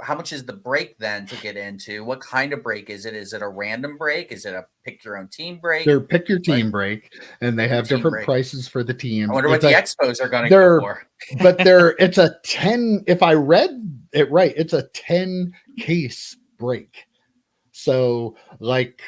how much is the break then to get into? What kind of break is it? Is it a random break? Is it a pick your own team break? They're pick your team break, and they have different prices for the teams. I wonder what the expos are going to go for. But it's a 10. If I read it right, it's a 10 case break. So like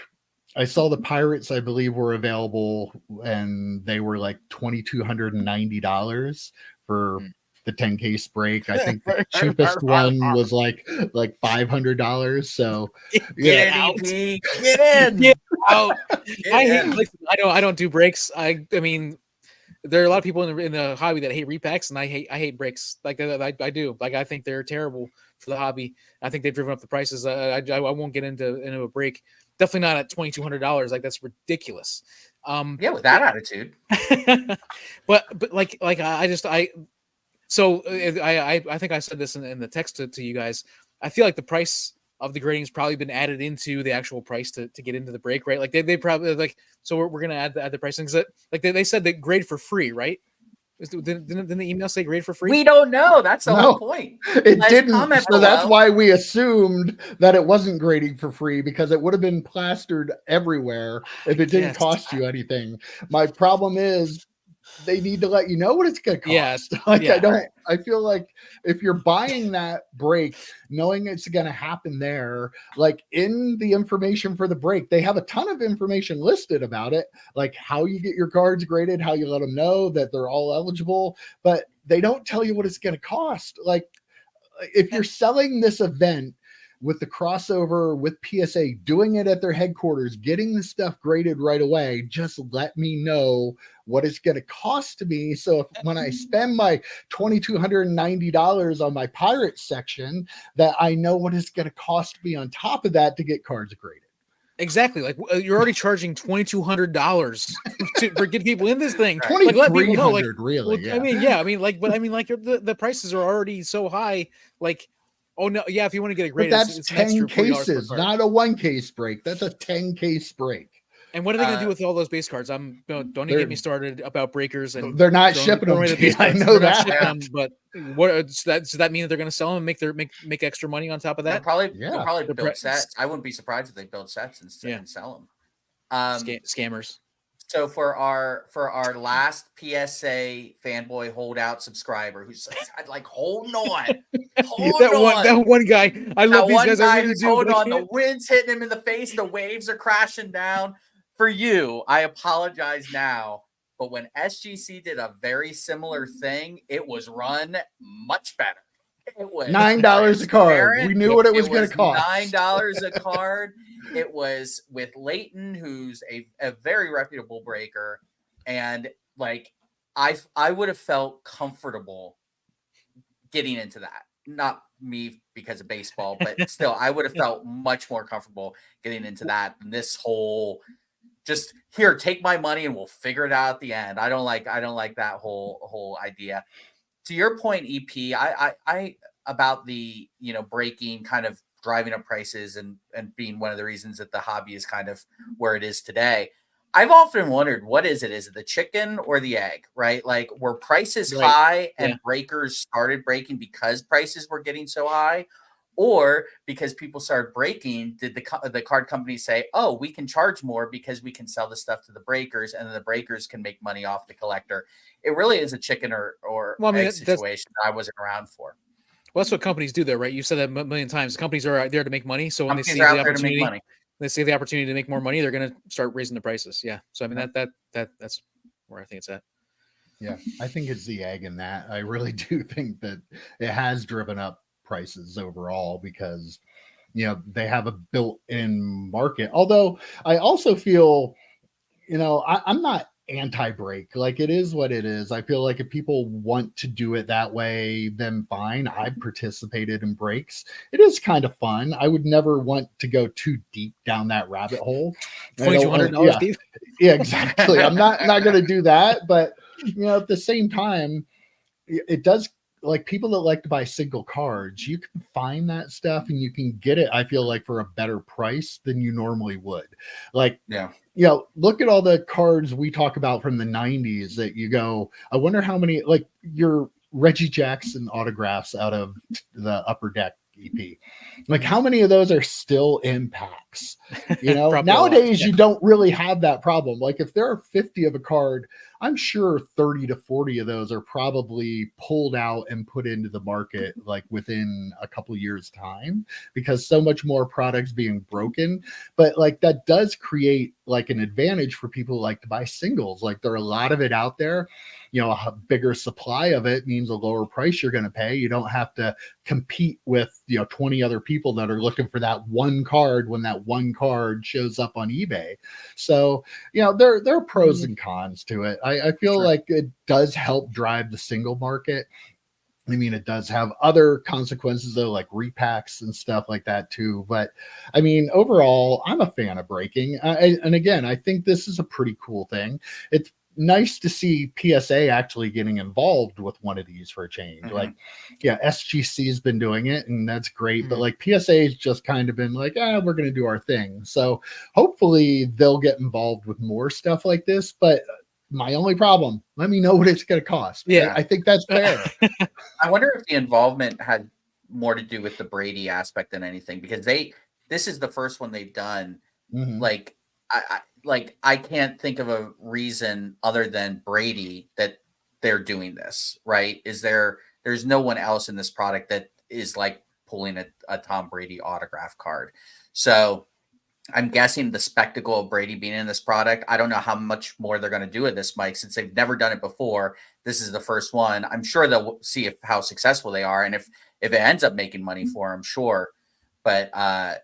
I saw the Pirates, I believe, were available, and they were like $2,290 for the 10 case break. I think the cheapest one was like $500. So get out, get in, get out. I don't do breaks. I mean, there are a lot of people in the hobby that hate repacks, and I hate breaks. Like I do. Like I think they're terrible for the hobby. I think they've driven up the prices. I won't get into a break. Definitely not at $2,200. Like that's ridiculous. With that attitude. but So I think I said this in the text to you guys. I feel like the price of the grading has probably been added into the actual price to get into the break, right? Like they probably like, so we're gonna add the pricing. Like they said that grade for free, right? Didn't the email say grade for free? We don't know. That's the whole point. It didn't. So that's why we assumed that it wasn't grading for free, because it would have been plastered everywhere if it didn't cost you anything. My problem is they need to let you know what it's going to cost. I feel like if you're buying that break, knowing it's going to happen there, like in the information for the break, they have a ton of information listed about it, like how you get your cards graded, how you let them know that they're all eligible, but they don't tell you what it's going to cost. Like if you're selling this event with the crossover with PSA, doing it at their headquarters, getting the stuff graded right away, just let me know what it's going to cost to me. So when I spend my $2,290 on my Pirates section, that I know what it's going to cost me on top of that to get cards graded. Exactly. Like you're already charging $2,200 for get people in this thing. Like let people know, like really. Well, yeah. I mean, the prices are already so high. Like, oh no, yeah. If you want to get a grade, that's it's 10 cases, not a 1 case break. That's a 10 case break. And what are they going to do with all those base cards? Don't even get me started about breakers. And they're not shipping them. I know that. But what does that mean that they're going to sell them and make extra money on top of that? They'll probably build sets. I wouldn't be surprised if they build sets and sell them. Scammers. So for our last PSA fanboy holdout subscriber who's like, hold on. That one guy. I love these guys. I really do. Hold on. The wind's hitting him in the face. The waves are crashing down. For you, I apologize now. But when SGC did a very similar thing, it was run much better. It was $9 a card. We knew what it was going to cost. $9 a card. It was with Leighton, who's a very reputable breaker, and like I would have felt comfortable getting into that. Not me because of baseball, but still, I would have felt much more comfortable getting into that than this whole just here, take my money and we'll figure it out at the end. I don't like that whole idea. To your point, EP, I about the breaking kind of driving up prices and being one of the reasons that the hobby is kind of where it is today. I've often wondered, what is it? Is it the chicken or the egg, right? Like were prices high and breakers started breaking because prices were getting so high, or because people started breaking, did the card companies say, oh, we can charge more because we can sell the stuff to the breakers and then the breakers can make money off the collector? It really is a chicken or egg situation that I wasn't around for. Well, that's what companies do, though, right? You've said that a million times. Companies are there to make money. So when they see the opportunity, to make money, they see the opportunity to make more money, they're going to start raising the prices. Yeah. So I mean that's where I think it's at. Yeah, I think it's the egg in that. I really do think that it has driven up prices overall because they have a built-in market. Although I also feel, I'm not anti-break. Like, it is what it is. I feel like if people want to do it that way, then fine. I've participated in breaks. It is kind of fun. I would never want to go too deep down that rabbit hole. $2,200 deep. Yeah, exactly. I'm not going to do that, but at the same time, it does, like, people that like to buy single cards, you can find that stuff and you can get it, I feel like, for a better price than you normally would. Like, look at all the cards we talk about from the 90s that you go, I wonder how many, like your Reggie Jackson autographs out of the Upper Deck EP. Like, how many of those are still in packs? Nowadays you don't really have that problem. Like, if there are 50 of a card, I'm sure 30 to 40 of those are probably pulled out and put into the market like within a couple years time, because so much more products being broken. But like, that does create like an advantage for people who like to buy singles. Like, there are a lot of it out there. A bigger supply of it means a lower price you're going to pay. You don't have to compete with 20 other people that are looking for that one card when that one card shows up on eBay. So there are pros and cons to it. I feel like it does help drive the single market. I mean, it does have other consequences though, like repacks and stuff like that too. But I mean, overall, I'm a fan of breaking. And again, I think this is a pretty cool thing. It's nice to see PSA actually getting involved with one of these for a change. Like, SGC has been doing it and that's great. But like, PSA has just kind of been like, we're going to do our thing. So hopefully they'll get involved with more stuff like this. But my only problem, let me know what it's going to cost. Yeah. I think that's fair. I wonder if the involvement had more to do with the Brady aspect than anything, because this is the first one they've done. Like, I can't think of a reason other than Brady that they're doing this, right? There's no one else in this product that is like pulling a Tom Brady autograph card. So I'm guessing the spectacle of Brady being in this product, I don't know how much more they're going to do with this, Mike, since they've never done it before. This is the first one. I'm sure they'll see how successful they are. And if it ends up making money for them, sure. But I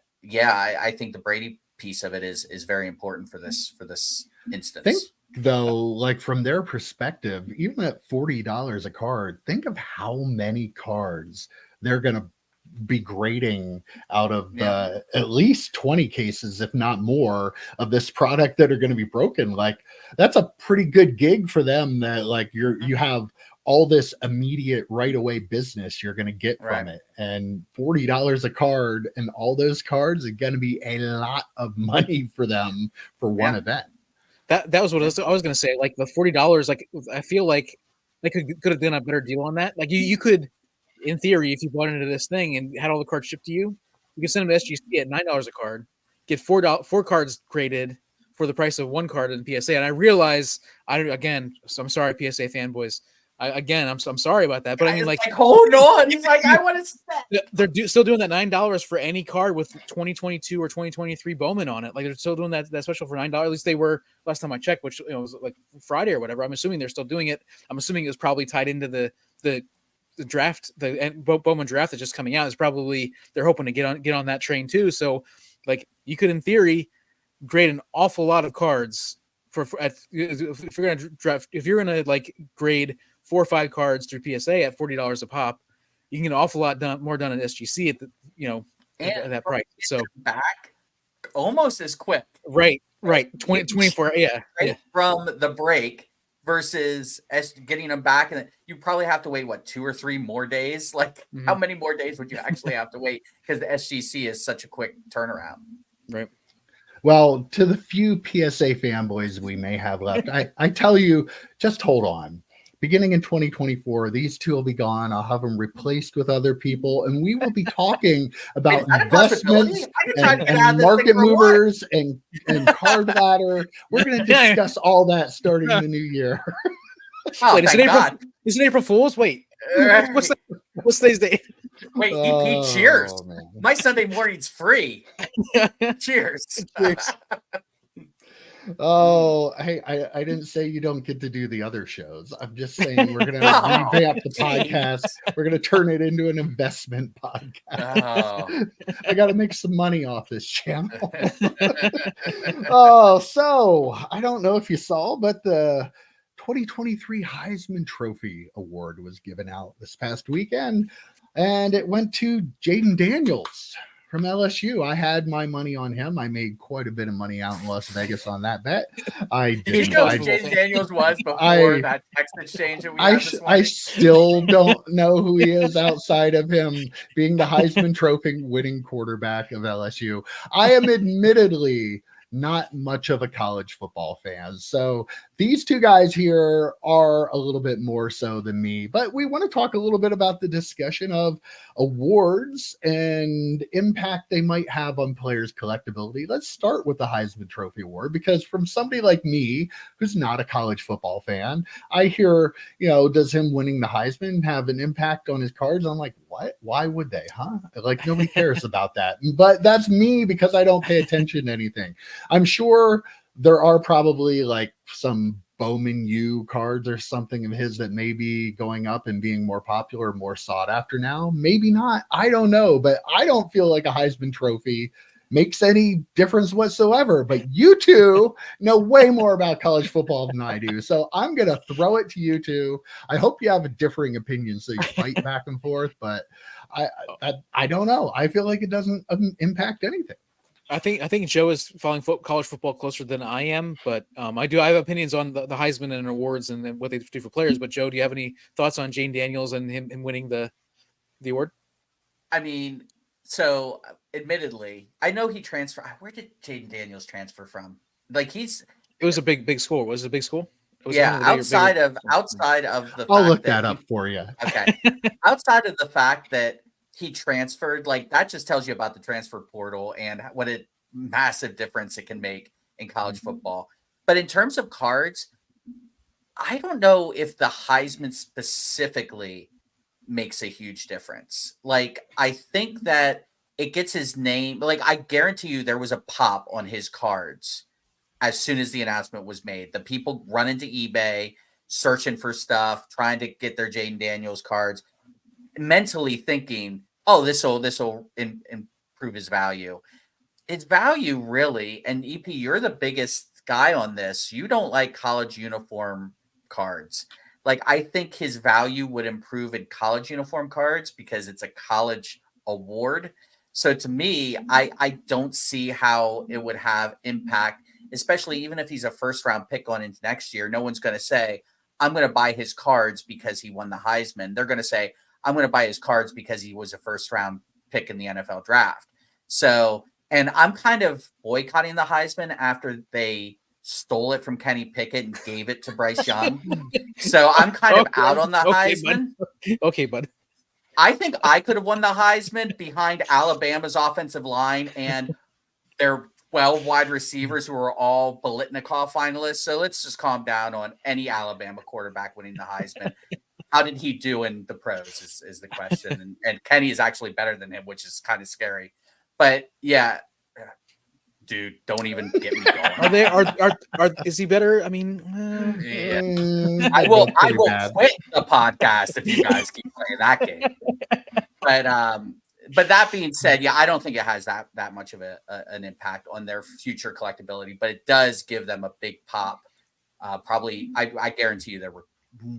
think the Brady piece of it is very important for this instance. Think though, like, from their perspective, even at $40 a card, think of how many cards they're going to be grading out of at least 20 cases, if not more, of this product that are going to be broken. Like, that's a pretty good gig for them, that like you have all this immediate right away business you're going to get from it. And $40 a card and all those cards are going to be a lot of money for them for one event. That was what I was going to say. Like, the $40, like, I feel like they could have done a better deal on that. Like, you could, in theory, if you bought into this thing and had all the cards shipped to you, you could send them to SGC at $9 a card, get four cards graded for the price of one card in PSA. And I realize, so I'm sorry, PSA fanboys. I'm sorry about that, but I mean, like, hold on. He's like, I want to. They're still doing that $9 for any card with 2022 or 2023 Bowman on it. Like, they're still doing that special for $9. At least they were last time I checked, which was like Friday or whatever. I'm assuming they're still doing it. I'm assuming it was probably tied into the draft, the Bowman draft that's just coming out. Is probably they're hoping to get on that train too. So, like, you could, in theory, grade an awful lot of cards if you're gonna like grade 4 or 5 cards through PSA at $40 a pop, you can get an awful lot more done at SGC at at that price. So back almost as quick. Right. 24. From the break versus getting them back, and you probably have to wait 2 or 3 more days. Like, how many more days would you actually have to wait? Because the SGC is such a quick turnaround. Right. Well, to the few PSA fanboys we may have left, I tell you, just hold on. Beginning in 2024, these two will be gone. I'll have them replaced with other people, and we will be talking about investments and market movers and card ladder. We're going to discuss all that starting in the new year. Wait, is it April Fool's? Wait, what's today's date? Wait, EP, cheers. My Sunday morning's free. Cheers. Oh, hey, I didn't say you don't get to do the other shows. I'm just saying we're going to revamp the podcast. We're going to turn it into an investment podcast. I got to make some money off this channel. So I don't know if you saw, but the 2023 Heisman Trophy award was given out this past weekend, and it went to Jaden Daniels from LSU. I had my money on him. I made quite a bit of money out in Las Vegas on that bet. I did. You know who Jaden Daniels was before that text exchange that we had this morning? I still don't know who he is outside of him being the Heisman Trophy winning quarterback of LSU. I am admittedly not much of a college football fan. So these two guys here are a little bit more so than me, but we want to talk a little bit about the discussion of awards and impact they might have on players' collectability. Let's start with the Heisman Trophy Award, because from somebody like me, who's not a college football fan, I hear, does him winning the Heisman have an impact on his cards? I'm like, what? Why would they? Huh? Like, nobody cares about that. But that's me because I don't pay attention to anything. I'm sure there are probably like some Bowman U cards or something of his that may be going up and being more popular, more sought after now. Maybe not. I don't know. But I don't feel like a Heisman Trophy makes any difference whatsoever. But you two know way more about college football than I do. So I'm going to throw it to you two. I hope you have a differing opinion so you fight back and forth. But I don't know. I feel like it doesn't impact anything. I think Joe is following college football closer than I am, but I have opinions on the Heisman and awards and what they do for players. But Joe, do you have any thoughts on Jaden Daniels and him winning the award? I mean, so admittedly, I know he transferred. Where did Jaden Daniels transfer from? Like it was a big school. Was it a big school? Yeah, outside of the. I'll look that up for you. Okay, outside of the fact that he transferred, like that just tells you about the transfer portal and what a massive difference it can make in college football. But in terms of cards, I don't know if the Heisman specifically makes a huge difference. Like, I think that it gets his name. Like, I guarantee you there was a pop on his cards as soon as the announcement was made. The people run into eBay, searching for stuff, trying to get their Jaden Daniels cards, mentally thinking, oh, this will improve his value. His value really, and EP, you're the biggest guy on this. You don't like college uniform cards. Like, I think his value would improve in college uniform cards because it's a college award. So to me, I don't see how it would have impact, especially even if he's a first round pick on into next year. No one's going to say, I'm going to buy his cards because he won the Heisman. They're going to say, I'm going to buy his cards because he was a first round pick in the NFL draft. So, and I'm kind of boycotting the Heisman after they stole it from Kenny Pickett and gave it to Bryce Young. So I'm kind of out on the Heisman. Okay, bud. I think I could have won the Heisman behind Alabama's offensive line and their 12 wide receivers who are all Biletnikoff finalists. So let's just calm down on any Alabama quarterback winning the Heisman. How did he do in the pros is the question. And Kenny is actually better than him, which is kind of scary. But yeah, dude, don't even get me going. Is he better? I mean, I will quit the podcast if you guys keep playing that game. But that being said, yeah, I don't think it has that much of an impact on their future collectability, but it does give them a big pop. Probably, I guarantee you there were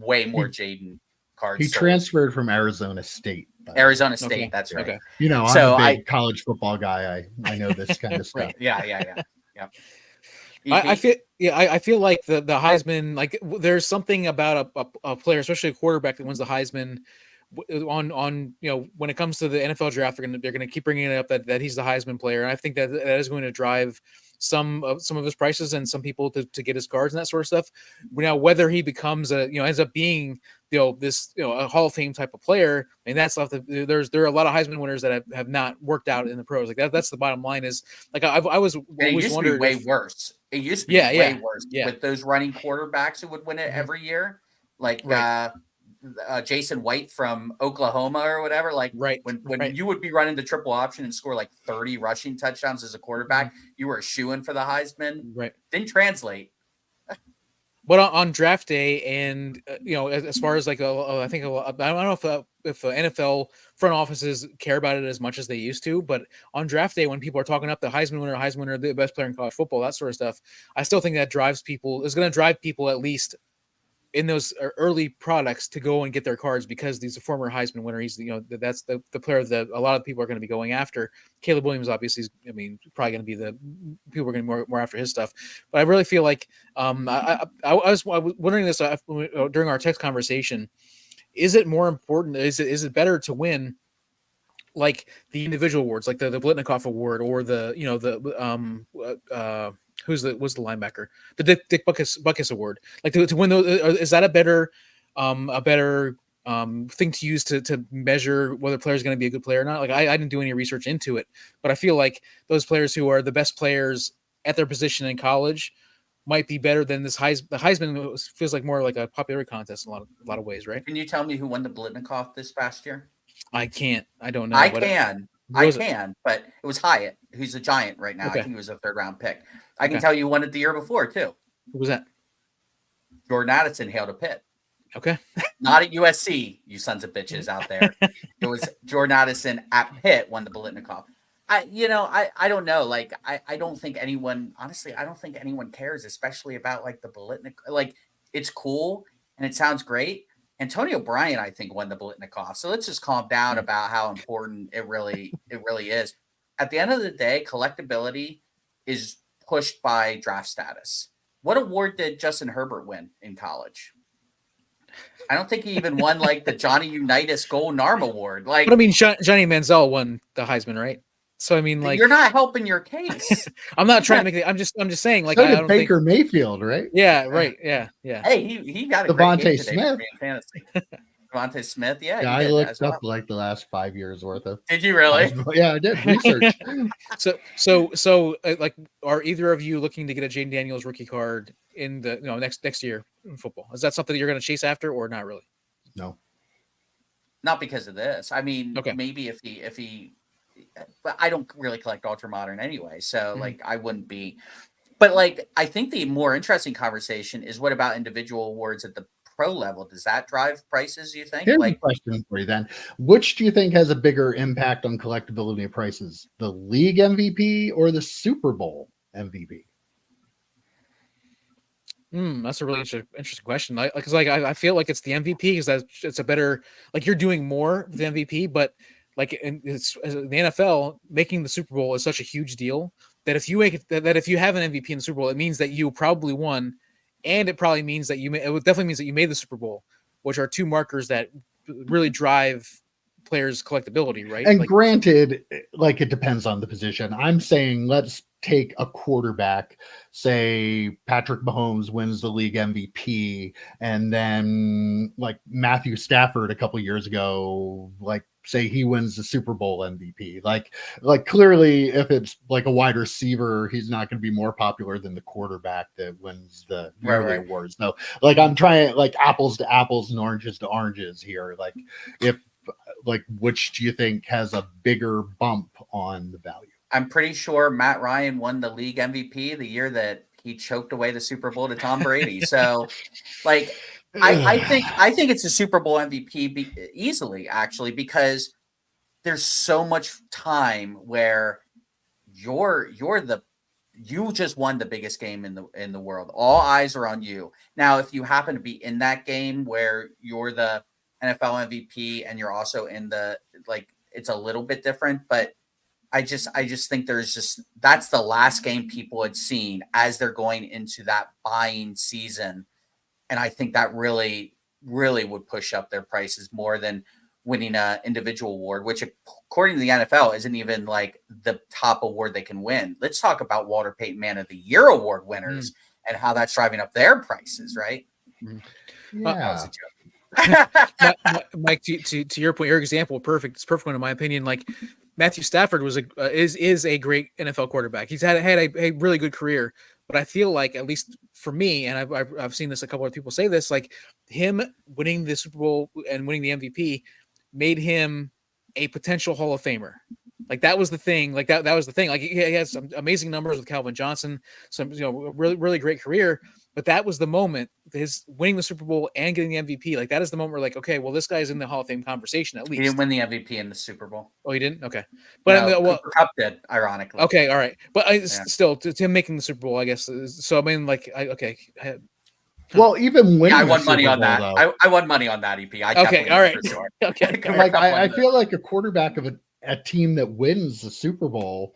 way more Jaden cards. He transferred from Arizona State. Arizona State, that's right. Okay. I'm a big college football guy. I know this kind of stuff. Yeah. I feel like the Heisman, like there's something about a player, especially a quarterback that wins the Heisman. On when it comes to the NFL draft, they're gonna keep bringing it up that he's the Heisman player, and I think that is going to drive some of his prices and some people to get his cards and that sort of stuff. Now, whether he becomes ends up being this a Hall of Fame type of player, and that's stuff that there are a lot of Heisman winners that have not worked out in the pros. Like that's the bottom line. Is like I was always wondered way worse. It used to be way worse with those running quarterbacks who would win it every year. Like Jason White from Oklahoma or whatever. Like when you would be running the triple option and score like 30 rushing touchdowns as a quarterback, you were a shoo-in for the Heisman. Right. Didn't translate. But on draft day, and as far as like, I think I don't know if NFL front offices care about it as much as they used to. But on draft day, when people are talking up the Heisman winner, the best player in college football, that sort of stuff, I still think that is going to drive people at least in those early products to go and get their cards, because he's a former Heisman winner. He's that's the player that a lot of people are going to be going after. Caleb Williams obviously is, probably going to be the people are going to be more after his stuff. But I really feel like I was wondering this during our text conversation. Is it more important? Is it better to win like the individual awards, like the Blitnikoff Award, or the what's the linebacker, the Dick Butkus Award, like to win those? Is that a better thing to use to measure whether a player is going to be a good player or not? Like I didn't do any research into it, but I feel like those players who are the best players at their position in college might be better than this The Heisman feels like more like a popularity contest in a lot of ways, right? Can you tell me who won the Blitnikoff this past year? I can't. I don't know. I can, but it was Hyatt, who's a Giant right now. Okay. I think he was a 3rd round pick. I can tell you won it the year before too. Who was that? Jordan Addison hailed a Pitt. Okay. Not at USC, you sons of bitches out there. It was Jordan Addison at Pitt won the Blitnikoff. I don't know. Like, I don't think anyone, honestly, I don't think anyone cares, especially about like the Blitnikoff. Like, it's cool and it sounds great. Antonio Bryant, I think, won the Blitnikoff. So let's just calm down about how important it really is. At the end of the day, collectability is pushed by draft status. What award did Justin Herbert win in college? I don't think he even won like the Johnny Unitas Golden Arm Award. Like, but I mean, Johnny Manziel won the Heisman, right? So I mean, like, you're not helping your case. I'm not trying to make it. I'm just saying, like, so I don't Baker Mayfield, right? Yeah, right. Yeah. Hey, he got a Devontae great game Smith. Fantasy. Devontae Smith, yeah. I looked up like the last 5 years worth of. Did you really? Yeah, I did research. So, like, are either of you looking to get a Jaden Daniels rookie card in the next year in football? Is that something that you're going to chase after, or not really? No, not because of this. I mean, maybe if he. But I don't really collect ultra modern anyway, so like I wouldn't be. But like I think the more interesting conversation is what about individual awards at the pro level? Does that drive prices? You think? Here's a question for you then: which do you think has a bigger impact on collectability of prices, the league MVP or the Super Bowl MVP? That's a really interesting question. Because I feel like it's the MVP because it's a better, like, you're doing more with the MVP, but like in the NFL, making the Super Bowl is such a huge deal that if you if you have an MVP in the Super Bowl, it means that you probably won, and it probably means that it definitely means that you made the Super Bowl, which are two markers that really drive players' collectability, right? And granted, like, it depends on the position. I'm saying let's take a quarterback, say Patrick Mahomes wins the league MVP, and then like Matthew Stafford a couple years ago, like say he wins the Super Bowl MVP. Like clearly, if it's like a wide receiver, he's not going to be more popular than the quarterback that wins the yearly awards. So like I'm trying like apples to apples and oranges to oranges here. Like which do you think has a bigger bump on the value? I'm pretty sure Matt Ryan won the league MVP the year that he choked away the Super Bowl to Tom Brady. So, like, I think it's a Super Bowl MVP easily, actually, because there's so much time where you just won the biggest game in the world. All eyes are on you. Now, if you happen to be in that game where you're the NFL MVP and you're also in the, like, it's a little bit different, but I just think that's the last game people had seen as they're going into that buying season. And I think that really, really would push up their prices more than winning an individual award, which according to the NFL isn't even like the top award they can win. Let's talk about Walter Payton Man of the Year award winners and how that's driving up their prices, right? Yeah. That was a joke. Mike, to your point, your example, it's perfect one in my opinion. Like Matthew Stafford is a great NFL quarterback. He's had a really good career, but I feel like, at least for me, and I've seen this, a couple of people say this, like him winning the Super Bowl and winning the MVP made him a potential Hall of Famer. Like that was the thing. Like that was the thing. Like he has some amazing numbers with Calvin Johnson, some really really great career. But that was the moment, his winning the Super Bowl and getting the MVP. Like that is the moment where, like, okay, well, this guy's in the Hall of Fame conversation at least. He didn't win the MVP in the Super Bowl. Oh, he didn't. Okay, but no, Cooper Kupp did, ironically. Okay, all right, but still, to him making the Super Bowl, I guess. So I mean, like, Well, even when I won money on that. I won money on that EP. Okay, all right. Okay. Like I feel like a quarterback of a team that wins the Super Bowl,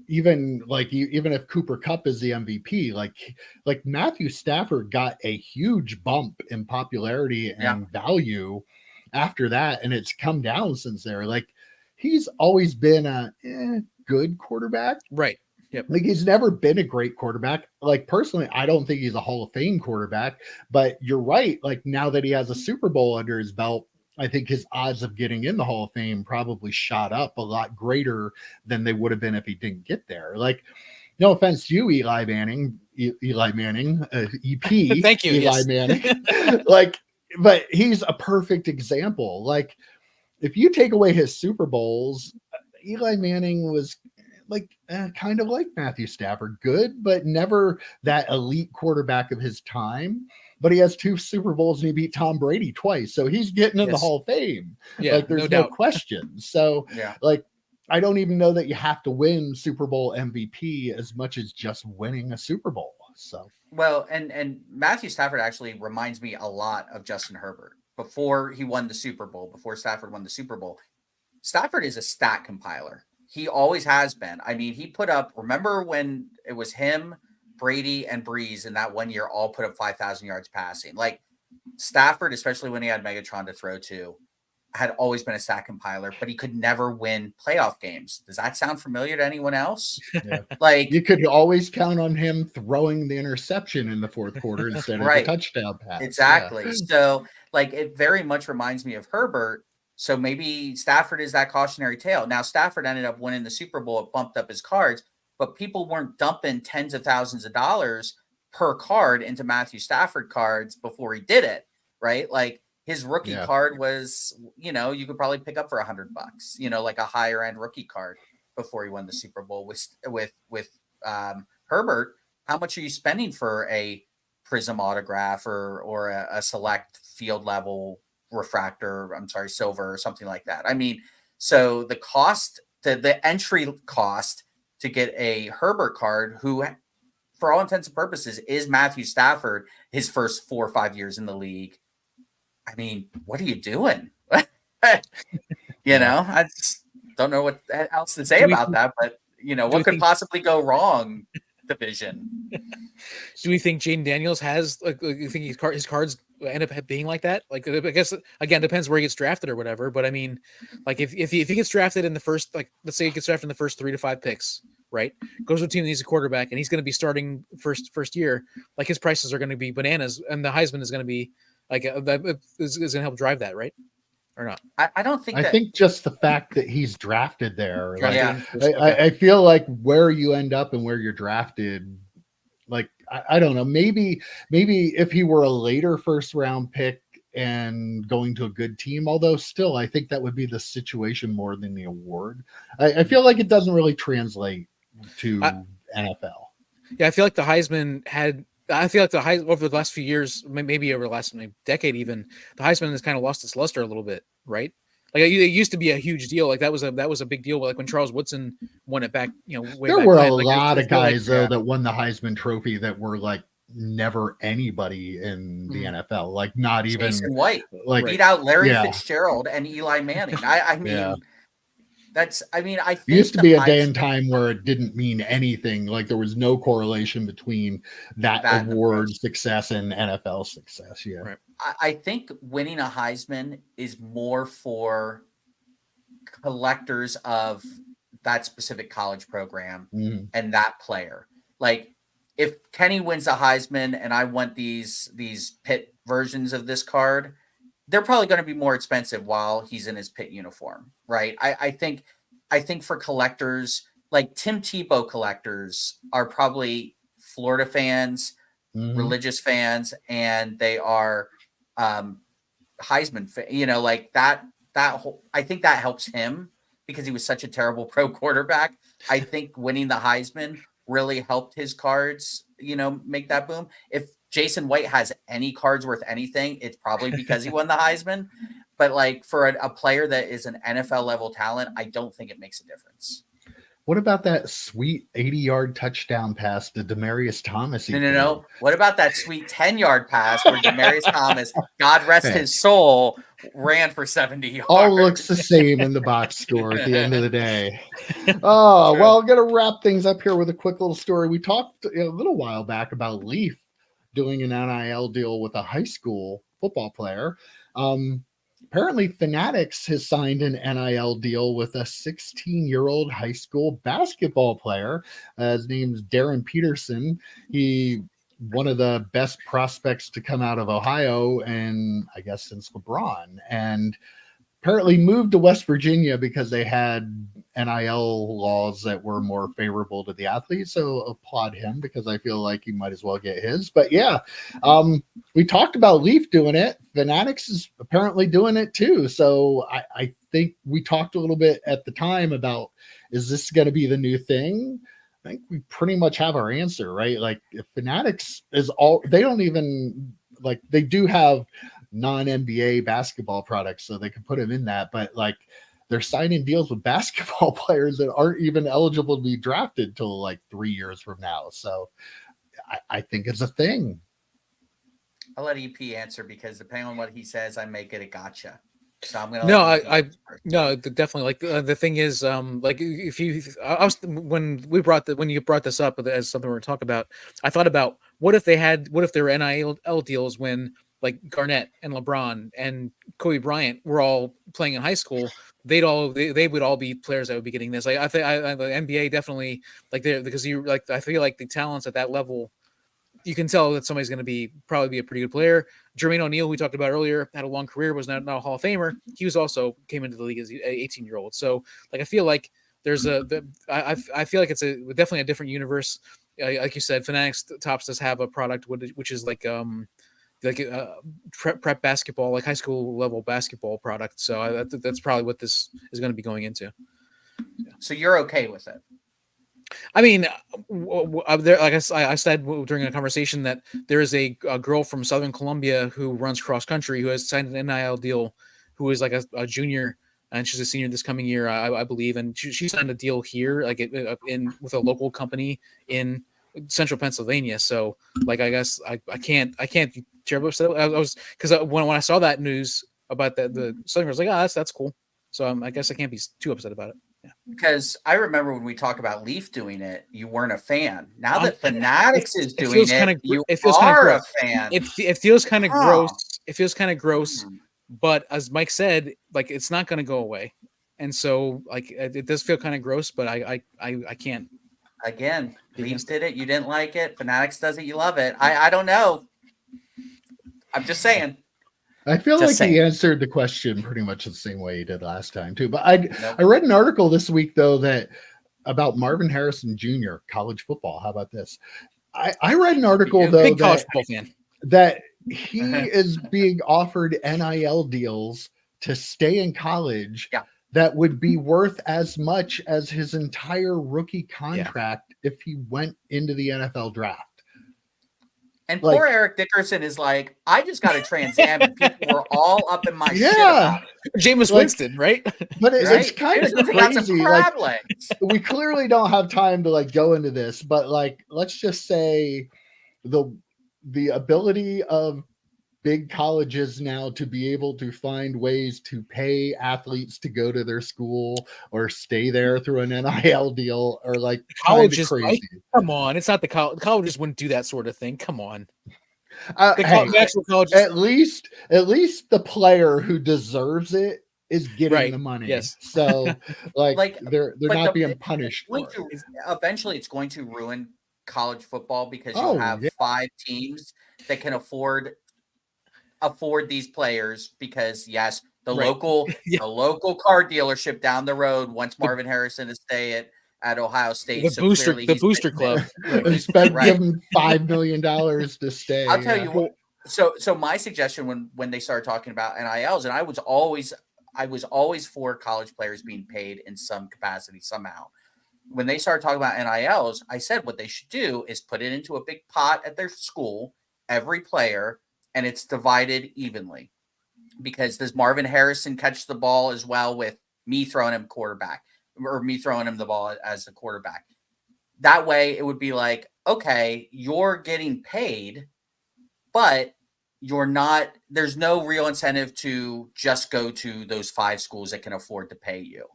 even if Cooper Kupp is the MVP, like Matthew Stafford got a huge bump in popularity and value after that, and it's come down since there. Like he's always been a good quarterback, right? Yep. Like he's never been a great quarterback. Like personally, I don't think he's a Hall of Fame quarterback, but you're right. Like now that he has a Super Bowl under his belt, I think his odds of getting in the Hall of Fame probably shot up a lot greater than they would have been if he didn't get there. Like, no offense to you, Eli Manning, EP. Thank you, Eli Manning. Like, but he's a perfect example. Like, if you take away his Super Bowls, Eli Manning was kind of like Matthew Stafford, good, but never that elite quarterback of his time. But he has 2 Super Bowls and he beat Tom Brady twice. So he's getting in the Hall of Fame. Yeah, like there's no question. So like, I don't even know that you have to win Super Bowl MVP as much as just winning a Super Bowl. So, well, and Matthew Stafford actually reminds me a lot of Justin Herbert before he won the Super Bowl, before Stafford won the Super Bowl. Stafford is a stat compiler. He always has been. I mean, he put up, remember when it was him, Brady, and Breeze in that one year all put up 5,000 yards passing? Like Stafford, especially when he had Megatron to throw to, had always been a stat compiler, but he could never win playoff games. Does that sound familiar to anyone else? Yeah. Like you could always count on him throwing the interception in the fourth quarter instead of the touchdown pass. Exactly. Yeah. So like it very much reminds me of Herbert. So maybe Stafford is that cautionary tale. Now Stafford ended up winning the Super Bowl. It bumped up his cards, but people weren't dumping tens of thousands of dollars per card into Matthew Stafford cards before he did it. Right. Like his rookie card was, you could probably pick up for $100, like a higher end rookie card before he won the Super Bowl with Herbert. How much are you spending for a Prism autograph or a select field level refractor? I'm sorry, silver or something like that. I mean, so the cost, the entry cost to get a Herbert card, who for all intents and purposes is Matthew Stafford, his first 4 or 5 years in the league. I mean, what are you doing? I just don't know what else to say about that, but what could possibly go wrong? Division. Do we think Jaden Daniels has you think his cards end up being like that? Like, I guess again, depends where he gets drafted or whatever. But I mean, like if he gets drafted in the first, like let's say he gets drafted in the first 3 to 5 picks, right? Goes to a team that needs a quarterback and he's going to be starting first year. Like his prices are going to be bananas, and the Heisman is going to be like that is going to help drive that, right? Or not? I don't think. I think just the fact that he's drafted there. I feel like where you end up and where you're drafted. Like I don't know. Maybe if he were a later first round pick and going to a good team, although still I think that would be the situation more than the award. I feel like it doesn't really translate to NFL. Yeah, I feel like the Heisman over the last few years, maybe over the last decade, even the Heisman has kind of lost its luster a little bit, right? Like it used to be a huge deal. Like that was a big deal. Like when Charles Woodson won it back, way there back were then. a lot of guys that won the Heisman Trophy that were like never anybody in the NFL. Like not even Jason White beat out Larry Fitzgerald and Eli Manning. I mean. I think used to be a day and time where it didn't mean anything. Like there was no correlation between that award success and NFL success. Yeah. Right. I think winning a Heisman is more for collectors of that specific college program and that player. Like if Kenny wins a Heisman and I want these Pitt versions of this card, they're probably going to be more expensive while he's in his Pitt uniform, right? I think for collectors, like Tim Tebow collectors are probably Florida fans, religious fans, and they are Heisman, like that whole, I think that helps him because he was such a terrible pro quarterback. I think winning the Heisman really helped his cards, make that boom. If Jason White has any cards worth anything, it's probably because he won the Heisman. But like for a player that is an NFL level talent, I don't think it makes a difference. What about that sweet 80-yard touchdown pass to Demaryius Thomas? No. What about that sweet 10-yard pass where Demaryius Thomas, God rest his soul, ran for 70 yards? All looks the same in the box score at the end of the day. Oh, well, I'm going to wrap things up here with a quick little story. We talked a little while back about Leaf doing an NIL deal with a high school football player. Apparently, Fanatics has signed an NIL deal with a 16-year-old high school basketball player. His name's Darren Peterson. He one of the best prospects to come out of Ohio, and I guess since LeBron, and apparently moved to West Virginia because they had NIL laws that were more favorable to the athletes. So applaud him because I feel like he might as well get his. But yeah, we talked about Leaf doing it. Fanatics is apparently doing it too. So I think we talked a little bit at the time about, is this going to be the new thing? I think we pretty much have our answer, right? Like if Fanatics is all, they don't even like, they do have non-NBA basketball products, so they can put them in that, but like they're signing deals with basketball players that aren't even eligible to be drafted till like 3 years from now. So I think it's a thing. I'll let EP answer because depending on what he says, I may get a gotcha. So I'm gonna. No, definitely. Like the thing is, like if you, when you brought this up as something we're talking about, I thought about what if there were NIL deals when like Garnett and LeBron and Kobe Bryant were all playing in high school, they would all be players that would be getting this. Like I think the NBA definitely like there because I feel like the talents at that level, you can tell that somebody's going to probably be a pretty good player. Jermaine O'Neal, we talked about earlier, had a long career, was not a Hall of Famer. He was also came into the league as an 18-year-old. So like I feel like there's I feel like it's definitely a different universe. Like you said, Fanatics Tops does have a product which is like prep basketball, like high school level basketball product. So that's probably what this is going to be going into. Yeah. So you're okay with it? I mean, there, like I said during a conversation, that there is a girl from Southern Colombia who runs cross country who has signed an NIL deal, who is like a junior, and she's a senior this coming year, I believe, and she signed a deal here, like with a local company in Central Pennsylvania. So, like, I guess I can't terribly upset. I was because when I saw that news about the Southern, I was like, oh, that's cool. So I guess I can't be too upset about it. Yeah. Because I remember when we talked about Leaf doing it, you weren't a fan. Now that Fanatics is doing it, you are a fan. It feels kind of gross. It feels kind of gross. But as Mike said, like it's not going to go away, and so like it does feel kind of gross. But I can't. Again, Leafs did it. You didn't like it. Fanatics does it. You love it. I don't know. I'm just saying. I feel like he answered the question pretty much the same way he did last time too. But I read an article this week though that about Marvin Harrison Jr. college football. How about this? I read an article though big college football fan. That he is being offered NIL deals to stay in college. Yeah. That would be worth as much as his entire rookie contract if he went into the NFL draft. And poor Eric Dickerson is like, I just got a Trans Am and people were all up in my shit about it. Jameis Winston, right? But it's kind of crazy. Like, we clearly don't have time to like go into this, but like, let's just say the ability of big colleges now to be able to find ways to pay athletes to go to their school or stay there through an NIL deal or like colleges crazy. Come on, it's not the colleges wouldn't do that sort of thing. Come on. Actual colleges, at least the player who deserves it is getting the money. Yes. So like they're not being punished. Eventually it's going to ruin college football because you'll have 5 teams that can afford these players because the local car dealership down the road wants Marvin Harrison to stay at Ohio State. The booster club. They spent give him $5 million to stay. I'll tell you what. So my suggestion when they started talking about NILs, and I was always for college players being paid in some capacity somehow. When they started talking about NILs, I said what they should do is put it into a big pot at their school, every player, and it's divided evenly. Because does Marvin Harrison catch the ball as well with me throwing him quarterback or me throwing him the ball as the quarterback? That way it would be like, okay, you're getting paid, but you're not, there's no real incentive to just go to those 5 schools that can afford to pay you.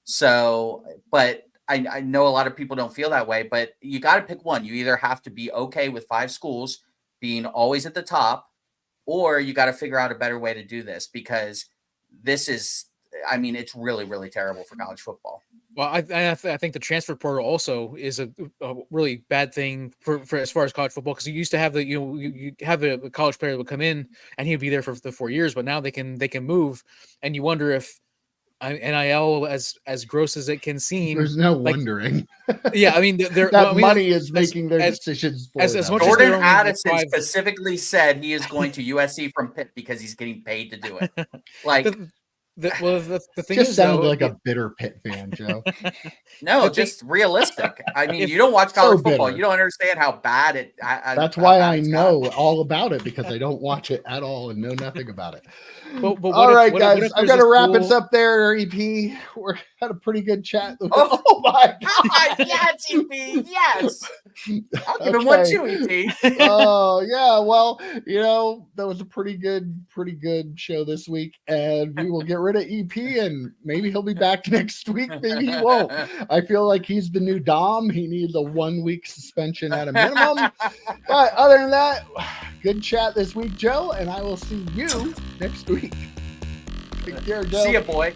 So, but I know a lot of people don't feel that way, but you got to pick one. You either have to be okay with 5 schools being always at the top, or you got to figure out a better way to do this, because this is, I mean, it's really, really terrible for college football. Well, I think the transfer portal also is a really bad thing for as far as college football, because you used to have you have a college player that would come in and he would be there for the 4 years, but now they can move, and you wonder if NIL, as gross as it can seem, there's no wondering. Yeah, I mean, money is making their decisions. As much Jordan Addison specifically said he is going to USC from Pitt because he's getting paid to do it. Like. The thing just is, sounded like a bitter Pitt fan, Joe. No, just realistic. I mean, you don't watch college football. You don't understand how bad it. That's why I know all about it, because I don't watch it at all and know nothing about it. But all right, guys, I've got to wrap it up there. EP, we're had a pretty good chat. Oh my God! Yes, EP, yes. I'll give him one too, EP. Oh yeah, well, that was a pretty good show this week, and we will get rid of EP, and maybe he'll be back next week. Maybe he won't. I feel like he's the new Dom. He needs a 1-week suspension at a minimum. But other than that, good chat this week, Joe, and I will see you next week. Take care, Joe. See ya, boy.